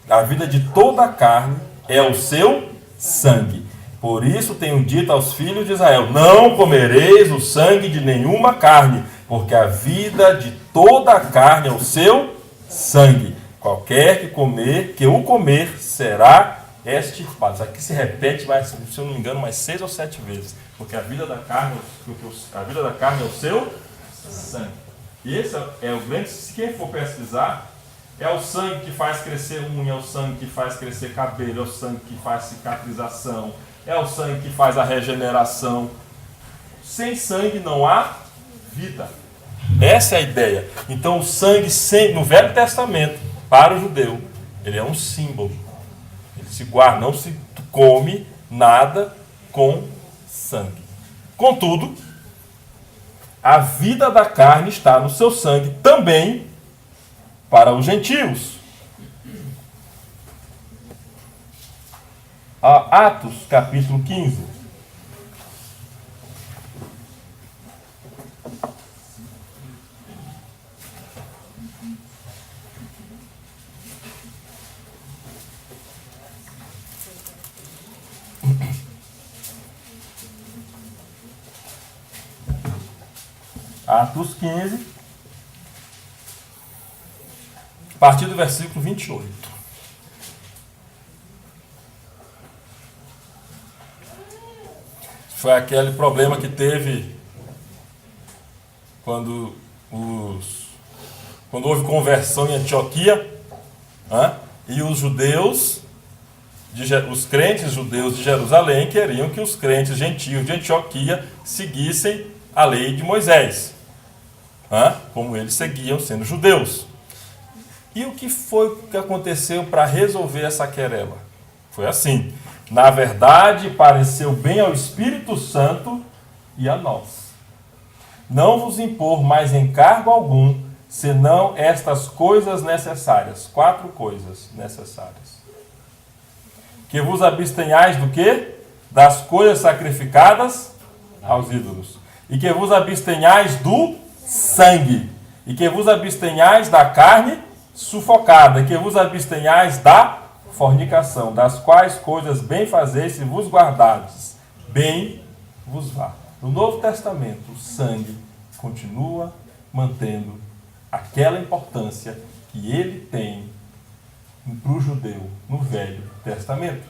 a vida de toda a carne é o seu sangue. Por isso tenho dito aos filhos de Israel: não comereis o sangue de nenhuma carne, porque a vida de toda a carne é o seu sangue. Qualquer que o comer será extirpado. Isso aqui se repete, mas, se eu não me engano, mais 6 ou 7 vezes. Porque a vida da carne é o seu sangue. E esse é o grande. Se quem for pesquisar, é o sangue que faz crescer unha, é o sangue que faz crescer cabelo, é o sangue que faz cicatrização, é o sangue que faz a regeneração. Sem sangue não há vida. Essa é a ideia. Então o sangue, no Velho Testamento, para o judeu, ele é um símbolo. Ele se guarda, não se come nada com sangue. Contudo, a vida da carne está no seu sangue também para os gentios. Atos, capítulo 15. Atos 15, a partir do versículo 28. Foi aquele problema que teve quando houve conversão em Antioquia, e os judeus, os crentes judeus de Jerusalém queriam que os crentes gentios de Antioquia seguissem a lei de Moisés, como eles seguiam sendo judeus. E o que foi que aconteceu para resolver essa querela? Foi assim: na verdade, pareceu bem ao Espírito Santo e a nós não vos impor mais encargo algum, senão estas coisas necessárias. 4 coisas necessárias. Que vos abstenhais do quê? Das coisas sacrificadas aos ídolos. E que vos abstenhais do sangue. E que vos abstenhais da carne sufocada. E que vos abstenhais da fornicação, das quais coisas bem fazeis se vos guardardes, bem vos vá. No Novo Testamento, o sangue continua mantendo aquela importância que ele tem para o judeu no Velho Testamento.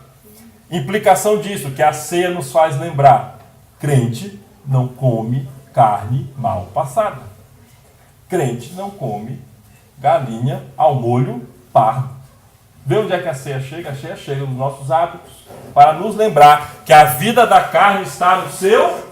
Implicação disso, que a ceia nos faz lembrar: crente não come carne mal passada. Crente não come galinha ao molho pardo. Vê onde é que a ceia chega? A ceia chega nos nossos hábitos, para nos lembrar que a vida da carne está no seu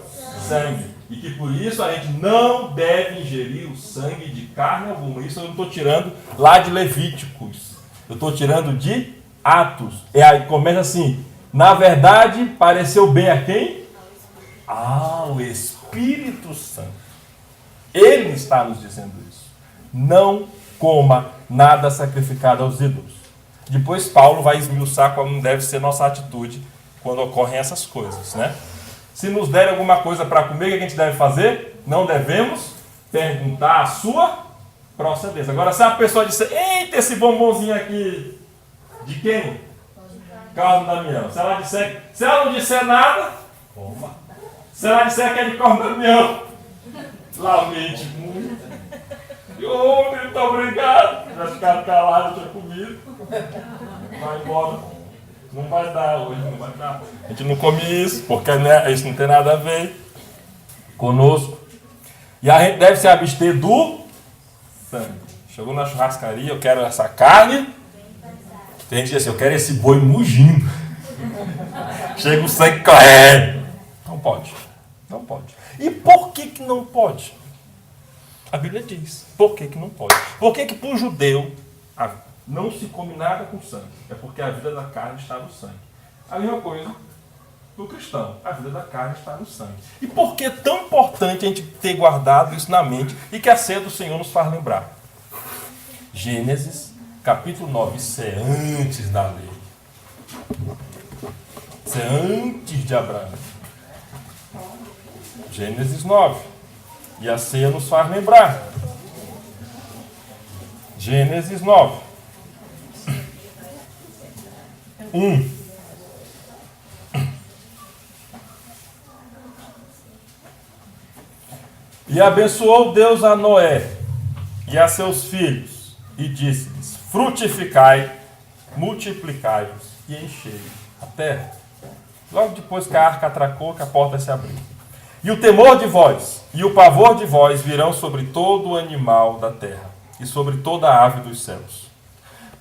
sangue. E que por isso a gente não deve ingerir o sangue de carne alguma. Isso eu não estou tirando lá de Levíticos. Eu estou tirando de Atos. Aí começa assim: na verdade, pareceu bem a quem? O Espírito Santo. Ele está nos dizendo isso. Não coma nada sacrificado aos ídolos. Depois Paulo vai esmiuçar como deve ser nossa atitude quando ocorrem essas coisas, né? Se nos der alguma coisa para comer, o que a gente deve fazer? Não devemos perguntar a sua procedência. Agora, se a pessoa disser: eita, esse bombonzinho aqui De quem? Cosme Damião. Se ela não disser nada, toma. Se ela disser que é de Cosme Damião, lamente muito. Ô, muito obrigado. Já ficaram calados, tinha comido. Vai embora. Não vai dar hoje, não vai dar. A gente não come isso, porque né, isso não tem nada a ver conosco. E a gente deve se abster do sangue. Chegou na churrascaria, eu quero essa carne. Tem gente que diz assim, eu quero esse boi mugindo. Chega o sangue correndo. Não pode. Não pode. E por que não pode? A Bíblia diz. Por que não pode? Por que para o judeu não se come nada com sangue? É porque a vida da carne está no sangue. A mesma coisa do cristão. A vida da carne está no sangue. E por que é tão importante a gente ter guardado isso na mente e que a ceia do Senhor nos faz lembrar? Gênesis, capítulo 9. Isso é antes da lei. Isso é antes de Abraão. Gênesis 9. E a ceia nos faz lembrar. Gênesis 9. 1. E abençoou Deus a Noé e a seus filhos, e disse-lhes: frutificai, multiplicai-vos e enchei a terra. Logo depois que a arca atracou, que a porta se abriu. E o temor de vós e o pavor de vós virão sobre todo o animal da terra e sobre toda a ave dos céus.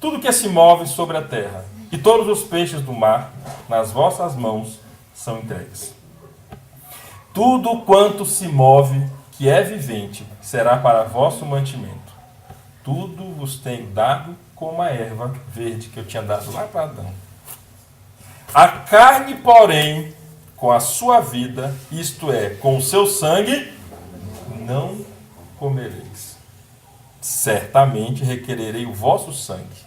Tudo que se move sobre a terra e todos os peixes do mar, nas vossas mãos são entregues. Tudo quanto se move, que é vivente, será para vosso mantimento. Tudo vos tenho dado como a erva verde que eu tinha dado lá para Adão. A carne, porém, com a sua vida, isto é, com o seu sangue, não comereis. Certamente requererei o vosso sangue,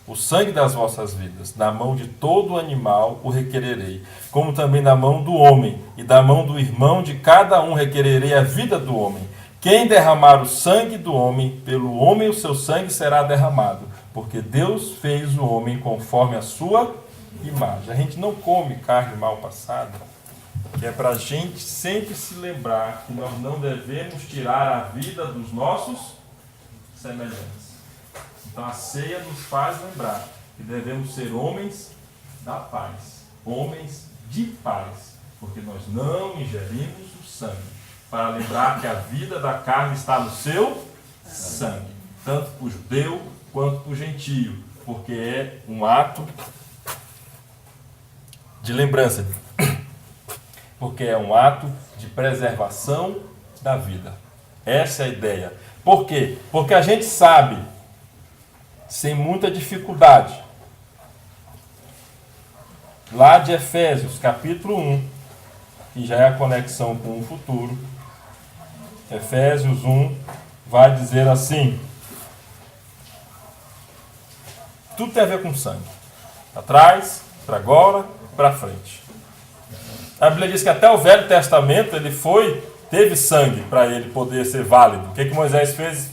o sangue das vossas vidas, da mão de todo animal o requererei, como também da mão do homem, e da mão do irmão de cada um requererei a vida do homem. Quem derramar o sangue do homem, pelo homem o seu sangue será derramado, porque Deus fez o homem conforme a sua imagem. A gente não come carne mal passada, que é para a gente sempre se lembrar que nós não devemos tirar a vida dos nossos semelhantes. Então a ceia nos faz lembrar que devemos ser homens da paz, homens de paz, porque nós não ingerimos o sangue, para lembrar que a vida da carne está no seu sangue, tanto para o judeu quanto para o gentio, porque é um ato de lembrança, porque é um ato de preservação da vida. Essa é a ideia. Por quê? Porque a gente sabe, sem muita dificuldade, lá de Efésios, capítulo 1, que já é a conexão com o futuro, Efésios 1 vai dizer assim, tudo tem a ver com sangue, para trás, para agora, para frente. A Bíblia diz que até o Velho Testamento teve sangue para ele poder ser válido. O que Moisés fez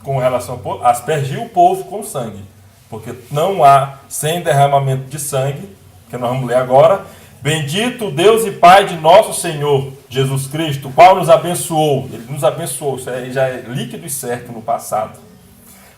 com relação ao povo? Aspergiu o povo com sangue, porque não há sem derramamento de sangue, que nós vamos ler agora. Bendito Deus e Pai de nosso Senhor Jesus Cristo, o qual nos abençoou. Ele nos abençoou, isso aí já é líquido e certo no passado,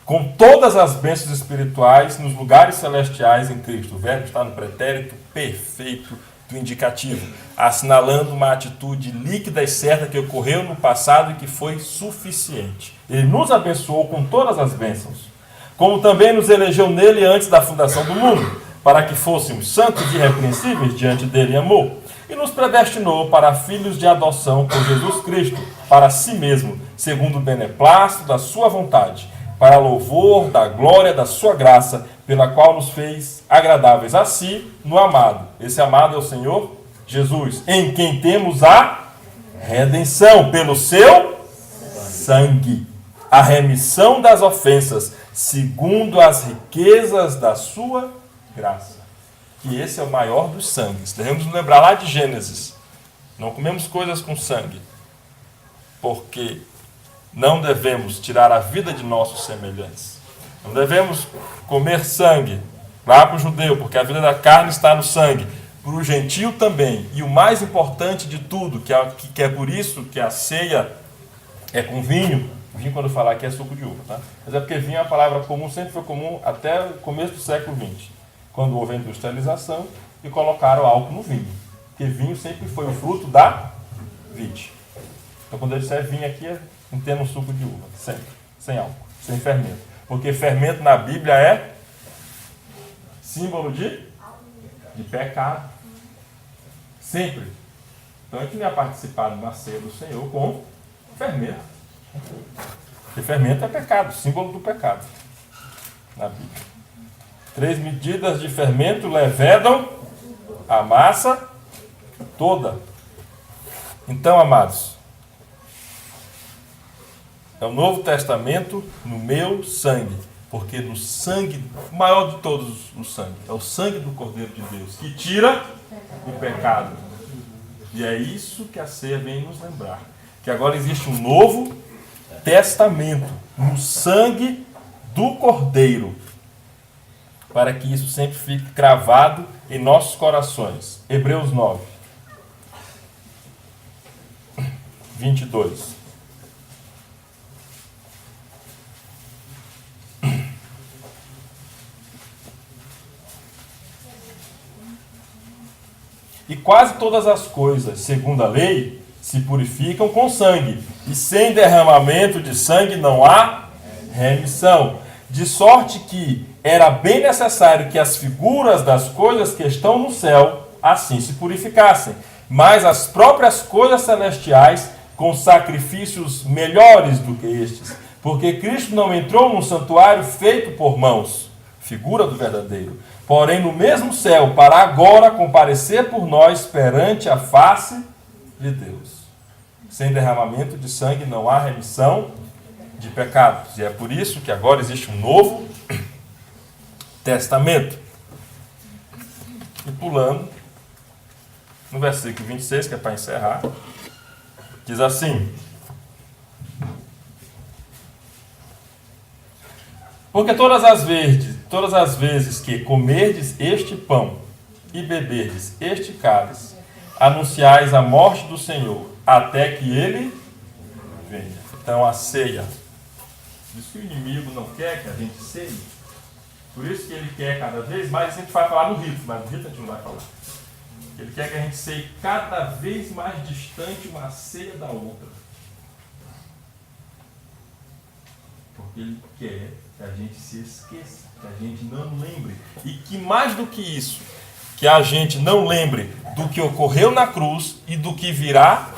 com todas as bênçãos espirituais nos lugares celestiais em Cristo. O verbo está no pretérito perfeito do indicativo, assinalando uma atitude líquida e certa que ocorreu no passado e que foi suficiente. Ele nos abençoou com todas as bênçãos, como também nos elegeu nele antes da fundação do mundo, para que fôssemos santos e irrepreensíveis diante dele em amor, e nos predestinou para filhos de adoção por Jesus Cristo, para si mesmo, segundo o beneplácito da sua vontade, para louvor da glória da sua graça, pela qual nos fez agradáveis a si no amado. Esse amado é o Senhor Jesus, em quem temos a redenção pelo seu sangue, a remissão das ofensas, segundo as riquezas da sua graça. E esse é o maior dos sangues. Devemos nos lembrar lá de Gênesis. Não comemos coisas com sangue, porque não devemos tirar a vida de nossos semelhantes. Não devemos comer sangue, Lá para o judeu, porque a vida da carne está no sangue. Para o gentio também. E o mais importante de tudo, que é por isso que a ceia é com vinho. Vinho, quando eu falar aqui, é suco de uva, tá? Mas é porque vinho é uma palavra comum, sempre foi comum até o começo do século XX, quando houve a industrialização e colocaram álcool no vinho. Porque vinho sempre foi o fruto da vide. Então, quando eu disser vinho aqui, entenda um suco de uva, sempre, sem álcool, sem fermento. Porque fermento na Bíblia é símbolo de pecado. Sempre. Então, a gente não ia participar de uma ceia do Senhor com fermento. Porque fermento é pecado, símbolo do pecado. Na Bíblia. 3 medidas de fermento levedam a massa toda. Então, amados, é o Novo Testamento no meu sangue. Porque no sangue, o maior de todos o sangue, é o sangue do Cordeiro de Deus, que tira o pecado. E é isso que a ceia vem nos lembrar. Que agora existe um novo testamento no sangue do Cordeiro. Para que isso sempre fique cravado em nossos corações. Hebreus 9, 22. E quase todas as coisas, segundo a lei, se purificam com sangue. E sem derramamento de sangue não há remissão. De sorte que era bem necessário que as figuras das coisas que estão no céu assim se purificassem. Mas as próprias coisas celestiais com sacrifícios melhores do que estes. Porque Cristo não entrou num santuário feito por mãos, figura do verdadeiro, porém no mesmo céu, para agora comparecer por nós perante a face de Deus. Sem derramamento de sangue não há remissão de pecados. E é por isso que agora existe um novo testamento. E pulando no versículo 26, que é para encerrar, diz assim: porque todas as vezes que comerdes este pão e beberdes este cálice, anunciais a morte do Senhor, até que ele venha. Então a ceia. Diz que o inimigo não quer que a gente ceie. Por isso que ele quer cada vez mais, a gente vai falar no rito, mas no rito a gente não vai falar. Ele quer que a gente ceie cada vez mais distante uma ceia da outra. Porque ele quer que a gente se esqueça, que a gente não lembre. E que mais do que isso, que a gente não lembre do que ocorreu na cruz e do que virá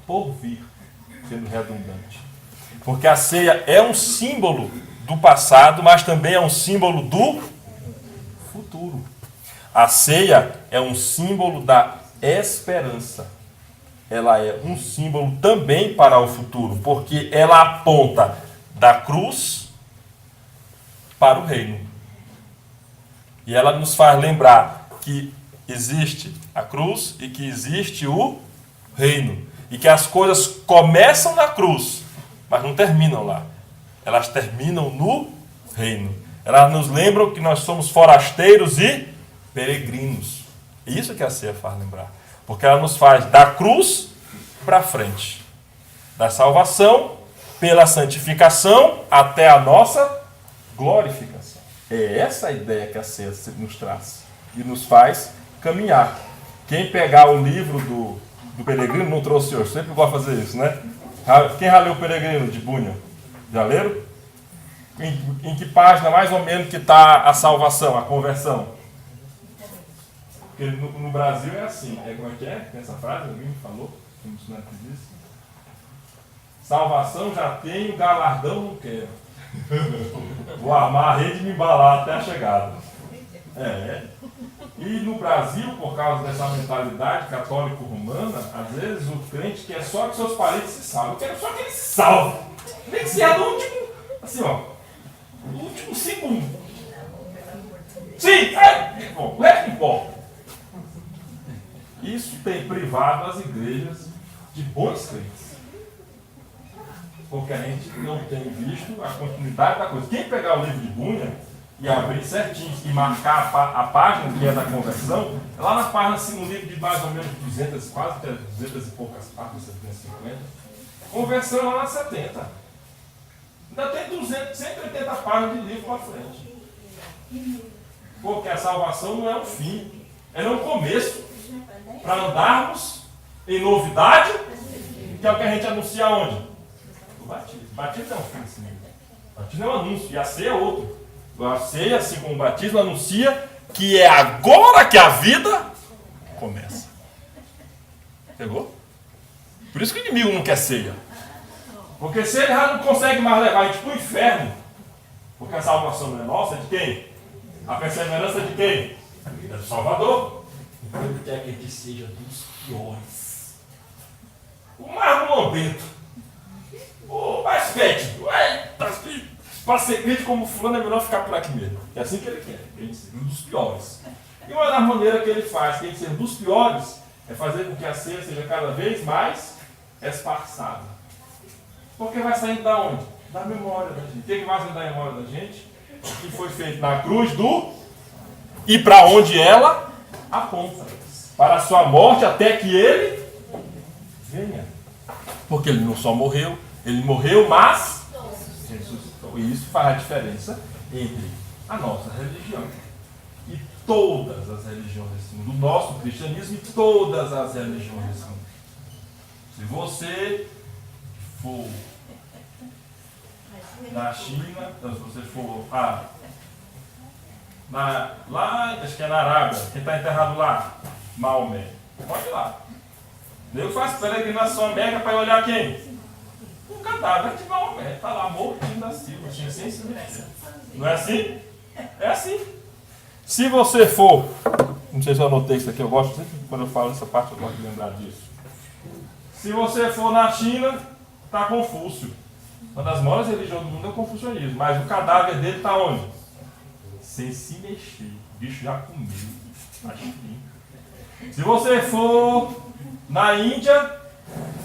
por vir, sendo redundante. Porque a ceia é um símbolo do passado, mas também é um símbolo do futuro. A ceia é um símbolo da esperança. Ela é um símbolo também para o futuro, porque ela aponta da cruz para o reino. E ela nos faz lembrar que existe a cruz e que existe o reino. E que as coisas começam na cruz, mas não terminam lá. Elas terminam no reino. Elas nos lembram que nós somos forasteiros e peregrinos. É isso que a ceia faz lembrar. Porque ela nos faz da cruz para frente. Da salvação, pela santificação, até a nossa glorificação. É essa a ideia que a ceia nos traz. E nos faz caminhar. Quem pegar o livro do Peregrino, não trouxe hoje, sempre gosto de fazer isso, né? Quem já leu o Peregrino de Bunyan? Já leram? Em que página mais ou menos que está a salvação, a conversão? Porque no Brasil é assim. Como é que é? Tem essa frase? Alguém me falou? Como isso não é que diz? Salvação já tenho, galardão não quero. Vou armar a rede e me embalar até a chegada. E no Brasil, por causa dessa mentalidade católico-romana, às vezes o crente quer só que seus parentes se salvem. Eu quero só que eles se salvem. Nem que seja do último, assim ó, do último segundo. Sim, bom, leve em pó. Isso tem privado as igrejas de bons crentes. Porque a gente não tem visto a continuidade da coisa. Quem pegar o livro de Bunyan e abrir certinho e marcar a página que é da conversão, lá na página, assim, no livro de mais ou menos 200, quase 200 e poucas páginas, 750, conversão é lá na 70. Ainda tem 180 páginas de livro para frente. Porque a salvação não é um fim, é um começo. Para andarmos em novidade, que é o que a gente anuncia onde? O batismo. O batismo é um fim, sim. O batismo é um anúncio, e a ceia é outro. A ceia, assim como o batismo, anuncia que é agora que a vida começa. Pegou? Por isso que o inimigo não quer ceia. Porque se ele já não consegue mais levar a gente para o inferno, porque a salvação não é nossa, é de quem? A perseverança é de quem? É do Salvador. Então ele quer que a gente seja dos piores. O mais lambento. O mais fétido. Para ser crente como fulano é melhor ficar por aqui mesmo. É assim que ele quer. Que a gente seja um dos piores. E uma das maneiras que ele faz, que a gente seja dos piores, é fazer com que a ceia seja cada vez mais esparçada. Porque vai saindo da onde? Da memória da gente. O que vai saindo da memória da gente? O que foi feito na cruz e para onde ela aponta. Para a sua morte até que ele venha. Porque ele não só morreu, ele morreu, mas ressuscitou. E isso faz a diferença entre a nossa religião e todas as religiões desse mundo. O nosso cristianismo e todas as religiões desse mundo. Se você for na China, então, se você for lá, acho que é na Arábia, quem está enterrado lá? Maomé. Pode ir lá. Deus faz peregrinação à Meca para olhar quem? O cadáver de Maomé. Está lá, mortinho da Silva, sem cemitério. Não é assim? É assim. Se você for, não sei se eu anotei isso aqui, eu gosto sempre quando eu falo essa parte, eu gosto de lembrar disso. Se você for na China, está Confúcio. Uma das maiores religiões do mundo é o confucionismo. Mas o cadáver dele está onde? Sem se mexer. O bicho já comeu. Tá chiquinho. Se você for na Índia,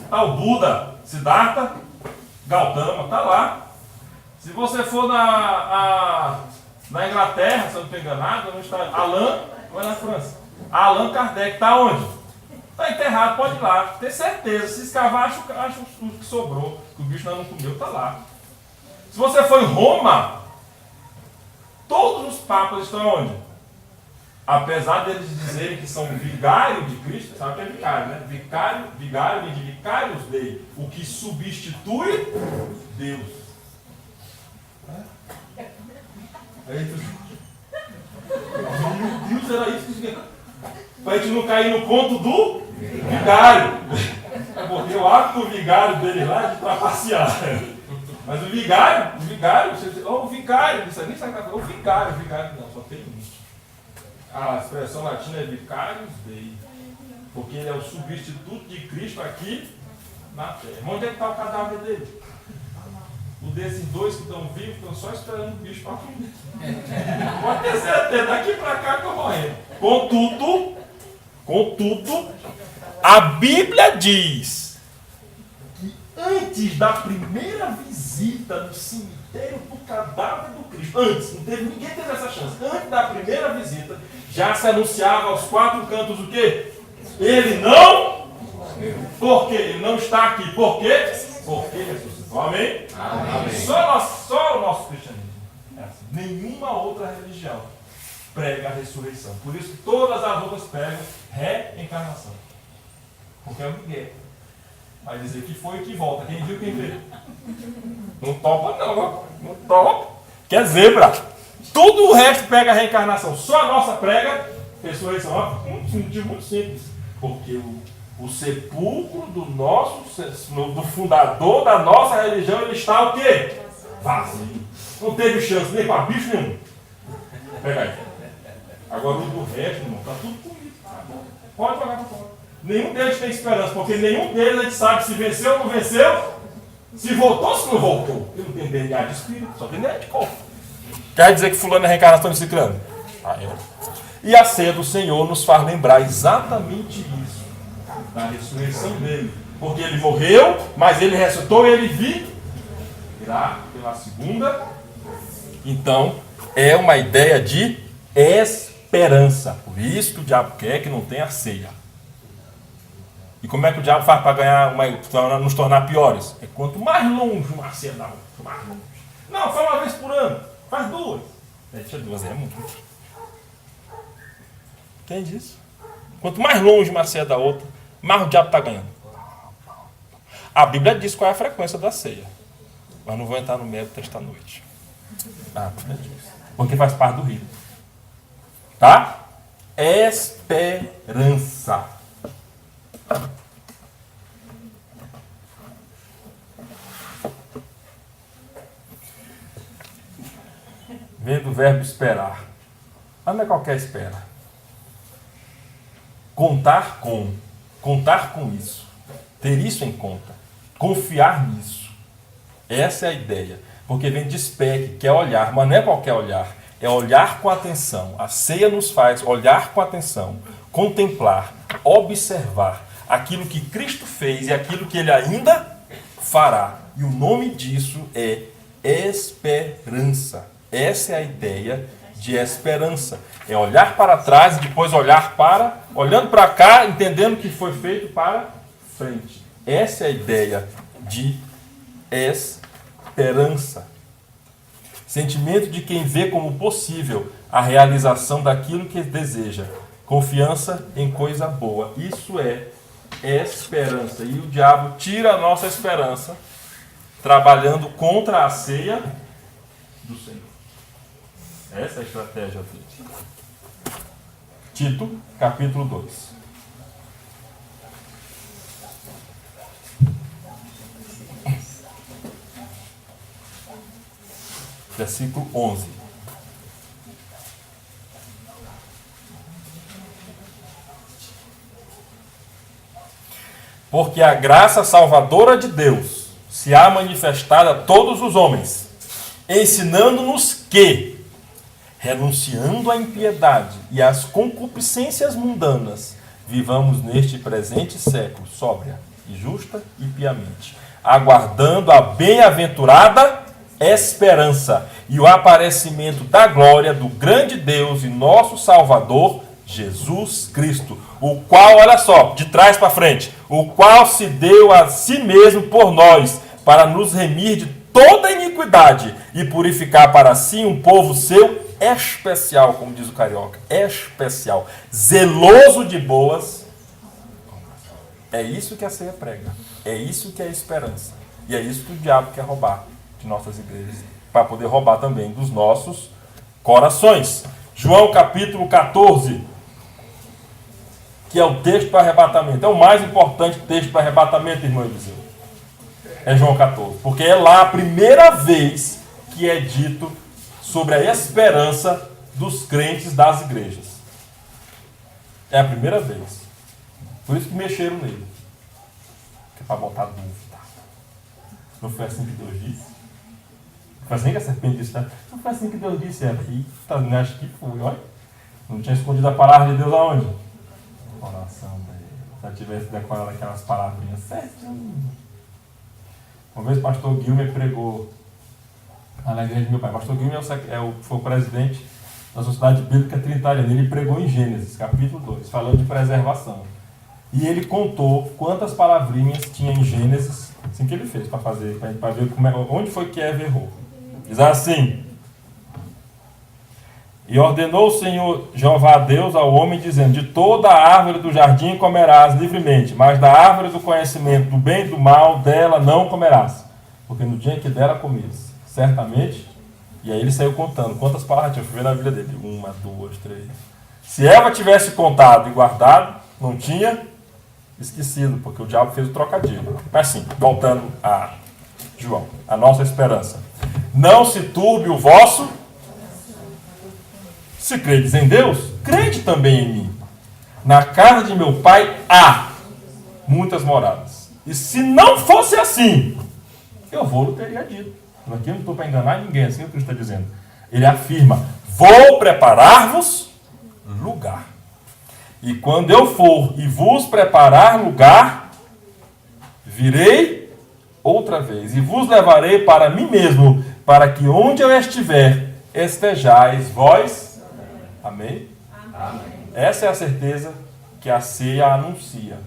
está o Buda, Siddhartha, Gautama, está lá. Se você for na Inglaterra, se eu não estou enganado, onde está Allan, ou é na França? Allan Kardec está onde? Está enterrado, pode ir lá. Ter certeza. Se escavar, acho o que sobrou. Que o bicho não comeu, está lá. Se você for em Roma, todos os papas estão onde? Apesar deles dizerem que são vigários de Cristo, sabe o que é vicário, né? Vigário vem de vicários dele. O que substitui Deus. Aí meu Deus, era isso que para a gente não cair no conto do vigário. Porque o hábito do vigário dele lá é de trapacear. Mas o vigário, você diz, o vigário, você nem sabe o vigário não, só tem um. A expressão latina é vicarius Dei, porque ele é o substituto de Cristo aqui na terra. Onde é que está o cadáver dele? O desses dois que estão vivos estão só esperando o bicho para comer. Pode ter certeza, daqui para cá que eu morrer. Contudo, a Bíblia diz que antes da primeira visita no cemitério do cadáver do Cristo, ninguém teve essa chance, antes da primeira visita, já se anunciava aos quatro cantos o quê? Ele não? Por quê? Ele não está aqui. Por quê? Porque ressuscitou. Amém? Amém. Só o nosso cristianismo é assim. Nenhuma outra religião prega a ressurreição. Por isso que todas as outras pregam reencarnação. Porque é o Miguel. Vai dizer que foi e que volta. Quem viu, quem vê. Não topa não. Não topa. Que é zebra. Tudo o resto prega a reencarnação. Só a nossa prega ressurreição. Um motivo muito simples. Porque o sepulcro do fundador da nossa religião, ele está o quê? Vazio. Não teve chance nem para bicho nenhum. Pega aí. Agora o do resto, irmão, está tudo comigo. Pode jogar para fora. Nenhum deles tem esperança, porque nenhum deles a gente sabe se venceu ou não venceu, se voltou ou se não voltou. Ele não tem DNA de espírito, só tem DNA de corpo. Quer dizer que fulano é reencarnação de ciclano? E a ceia do Senhor nos faz lembrar exatamente isso, da ressurreição dele. Porque ele morreu, mas ele ressuscitou e ele virá pela segunda. Então, é uma ideia de esperança. Por isso que o diabo quer que não tenha ceia. E como é que o diabo faz para nos tornar piores? É quanto mais longe uma ceia da outra, mais longe. Não, faz uma vez por ano, faz duas. Duas é muito. Entende isso? Quanto mais longe uma ceia da outra, mais o diabo está ganhando. A Bíblia diz qual é a frequência da ceia. Mas não vou entrar no mérito desta noite. Porque faz parte do rito. Tá? Esperança. Vem do verbo esperar. Mas não é qualquer espera. Contar com isso. Ter isso em conta. Confiar nisso. Essa é a ideia. Porque vem de espec, que é olhar, mas não é qualquer olhar. É olhar com atenção. A ceia nos faz olhar com atenção, contemplar, observar aquilo que Cristo fez e aquilo que Ele ainda fará. E o nome disso é esperança. Essa é a ideia de esperança. É olhar para trás e depois olhando para cá, entendendo o que foi feito para frente. Essa é a ideia de esperança. Sentimento de quem vê como possível a realização daquilo que deseja. Confiança em coisa boa. Isso é esperança. E o diabo tira a nossa esperança trabalhando contra a ceia do Senhor. Essa é a estratégia dele. Tito, capítulo 2. Versículo 11. Porque a graça salvadora de Deus se há manifestado a todos os homens, ensinando-nos que, renunciando à impiedade e às concupiscências mundanas, vivamos neste presente século sóbria e justa e piamente, aguardando a bem-aventurada esperança e o aparecimento da glória do grande Deus e nosso Salvador, Jesus Cristo, o qual, olha só, de trás para frente, o qual se deu a si mesmo por nós, para nos remir de toda iniquidade e purificar para si um povo seu especial, como diz o carioca, especial, zeloso de boas. É isso que a ceia prega, é isso que é a esperança, e é isso que o diabo quer roubar de nossas igrejas, para poder roubar também dos nossos corações. João capítulo 14, que é o texto para arrebatamento, é o mais importante texto para arrebatamento, irmão Eliseu. É João 14, porque é lá a primeira vez que é dito sobre a esperança dos crentes das igrejas. É a primeira vez. Por isso que mexeram nele. Que é para botar dúvida. Não foi assim que Deus disse? Não foi assim que a serpente disse? Não foi assim que Deus disse? Acho que foi, olha. Não tinha escondido a palavra de Deus aonde? No coração dele. Se ela tivesse decorado aquelas palavrinhas certinho. Uma vez o pastor Guilherme pregou na igreja do meu pai. O pastor Guilherme foi o presidente da Sociedade Bíblica Trinitariana. Ele pregou em Gênesis, capítulo 2, falando de preservação. E ele contou quantas palavrinhas tinha em Gênesis, assim que ele fez, para ver onde foi que Eva errou. Diz assim: e ordenou o Senhor Jeová Deus ao homem, dizendo: de toda a árvore do jardim comerás livremente, mas da árvore do conhecimento do bem e do mal, dela não comerás, porque no dia em que dela comes, certamente. E aí ele saiu contando quantas palavras tinha. Eu fui ver na Bíblia dele: 1, 2, 3. Se Eva tivesse contado e guardado, não tinha esquecido, porque o diabo fez o trocadilho. Mas sim, voltando a João, a nossa esperança. Não se turbe o vosso. Se credes em Deus, crede também em mim. Na casa de meu pai há muitas moradas. E se não fosse assim, eu vou-lhe teria dito. Aqui eu não estou para enganar ninguém, assim é o que Cristo está dizendo. Ele afirma: vou preparar-vos lugar. E quando eu for e vos preparar lugar, virei outra vez e vos levarei para mim mesmo, para que onde eu estiver, estejais vós. Amém? Essa é a certeza que a ceia anuncia.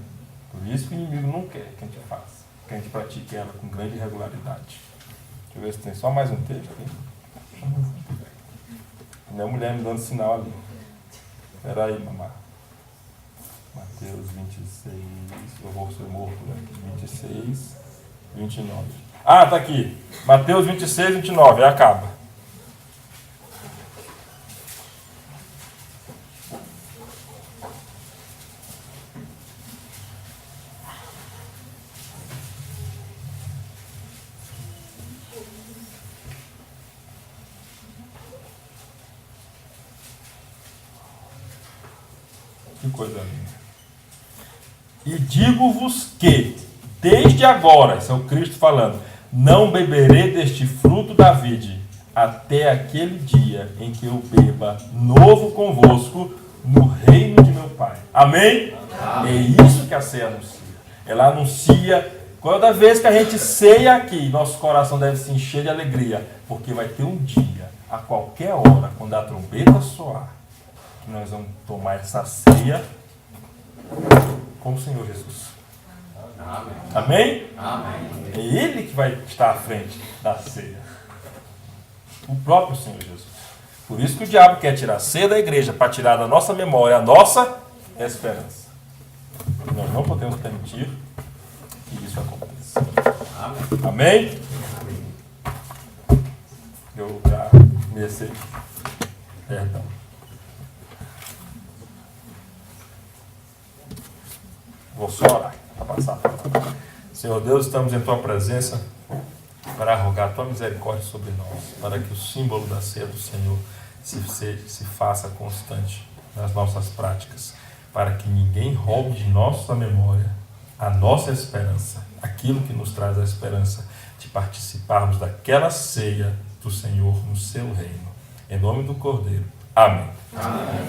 Por isso que o inimigo não quer que a gente faça, que a gente pratique ela com grande regularidade. Deixa eu ver se tem só mais um texto aqui. Minha mulher me dando sinal ali. Espera aí, mamãe. Mateus 26, eu vou ser morto, né? 26, 29. Ah, tá aqui. Mateus 26, 29, aí acaba. Que coisa linda. E digo-vos que, desde agora, isso é o Cristo falando, não beberei deste fruto da vide, até aquele dia em que eu beba novo convosco no reino de meu Pai. Amém? Amém. É isso que a ceia anuncia. Ela anuncia, cada vez que a gente ceia aqui, nosso coração deve se encher de alegria, porque vai ter um dia, a qualquer hora, quando a trombeta soar, que nós vamos tomar essa ceia com o Senhor Jesus. Amém? Amém? Amém. É Ele que vai estar à frente da ceia. O próprio Senhor Jesus. Por isso que o diabo quer tirar a ceia da igreja, para tirar da nossa memória a nossa esperança. E nós não podemos permitir que isso aconteça. Amém? Amém? Eu já comecei. Perdão. Vou só orar para passar. Senhor Deus, estamos em Tua presença para rogar a Tua misericórdia sobre nós, para que o símbolo da ceia do Senhor se faça constante nas nossas práticas, para que ninguém roube de nossa memória a nossa esperança, aquilo que nos traz a esperança de participarmos daquela ceia do Senhor no Seu reino. Em nome do Cordeiro. Amém. Amém.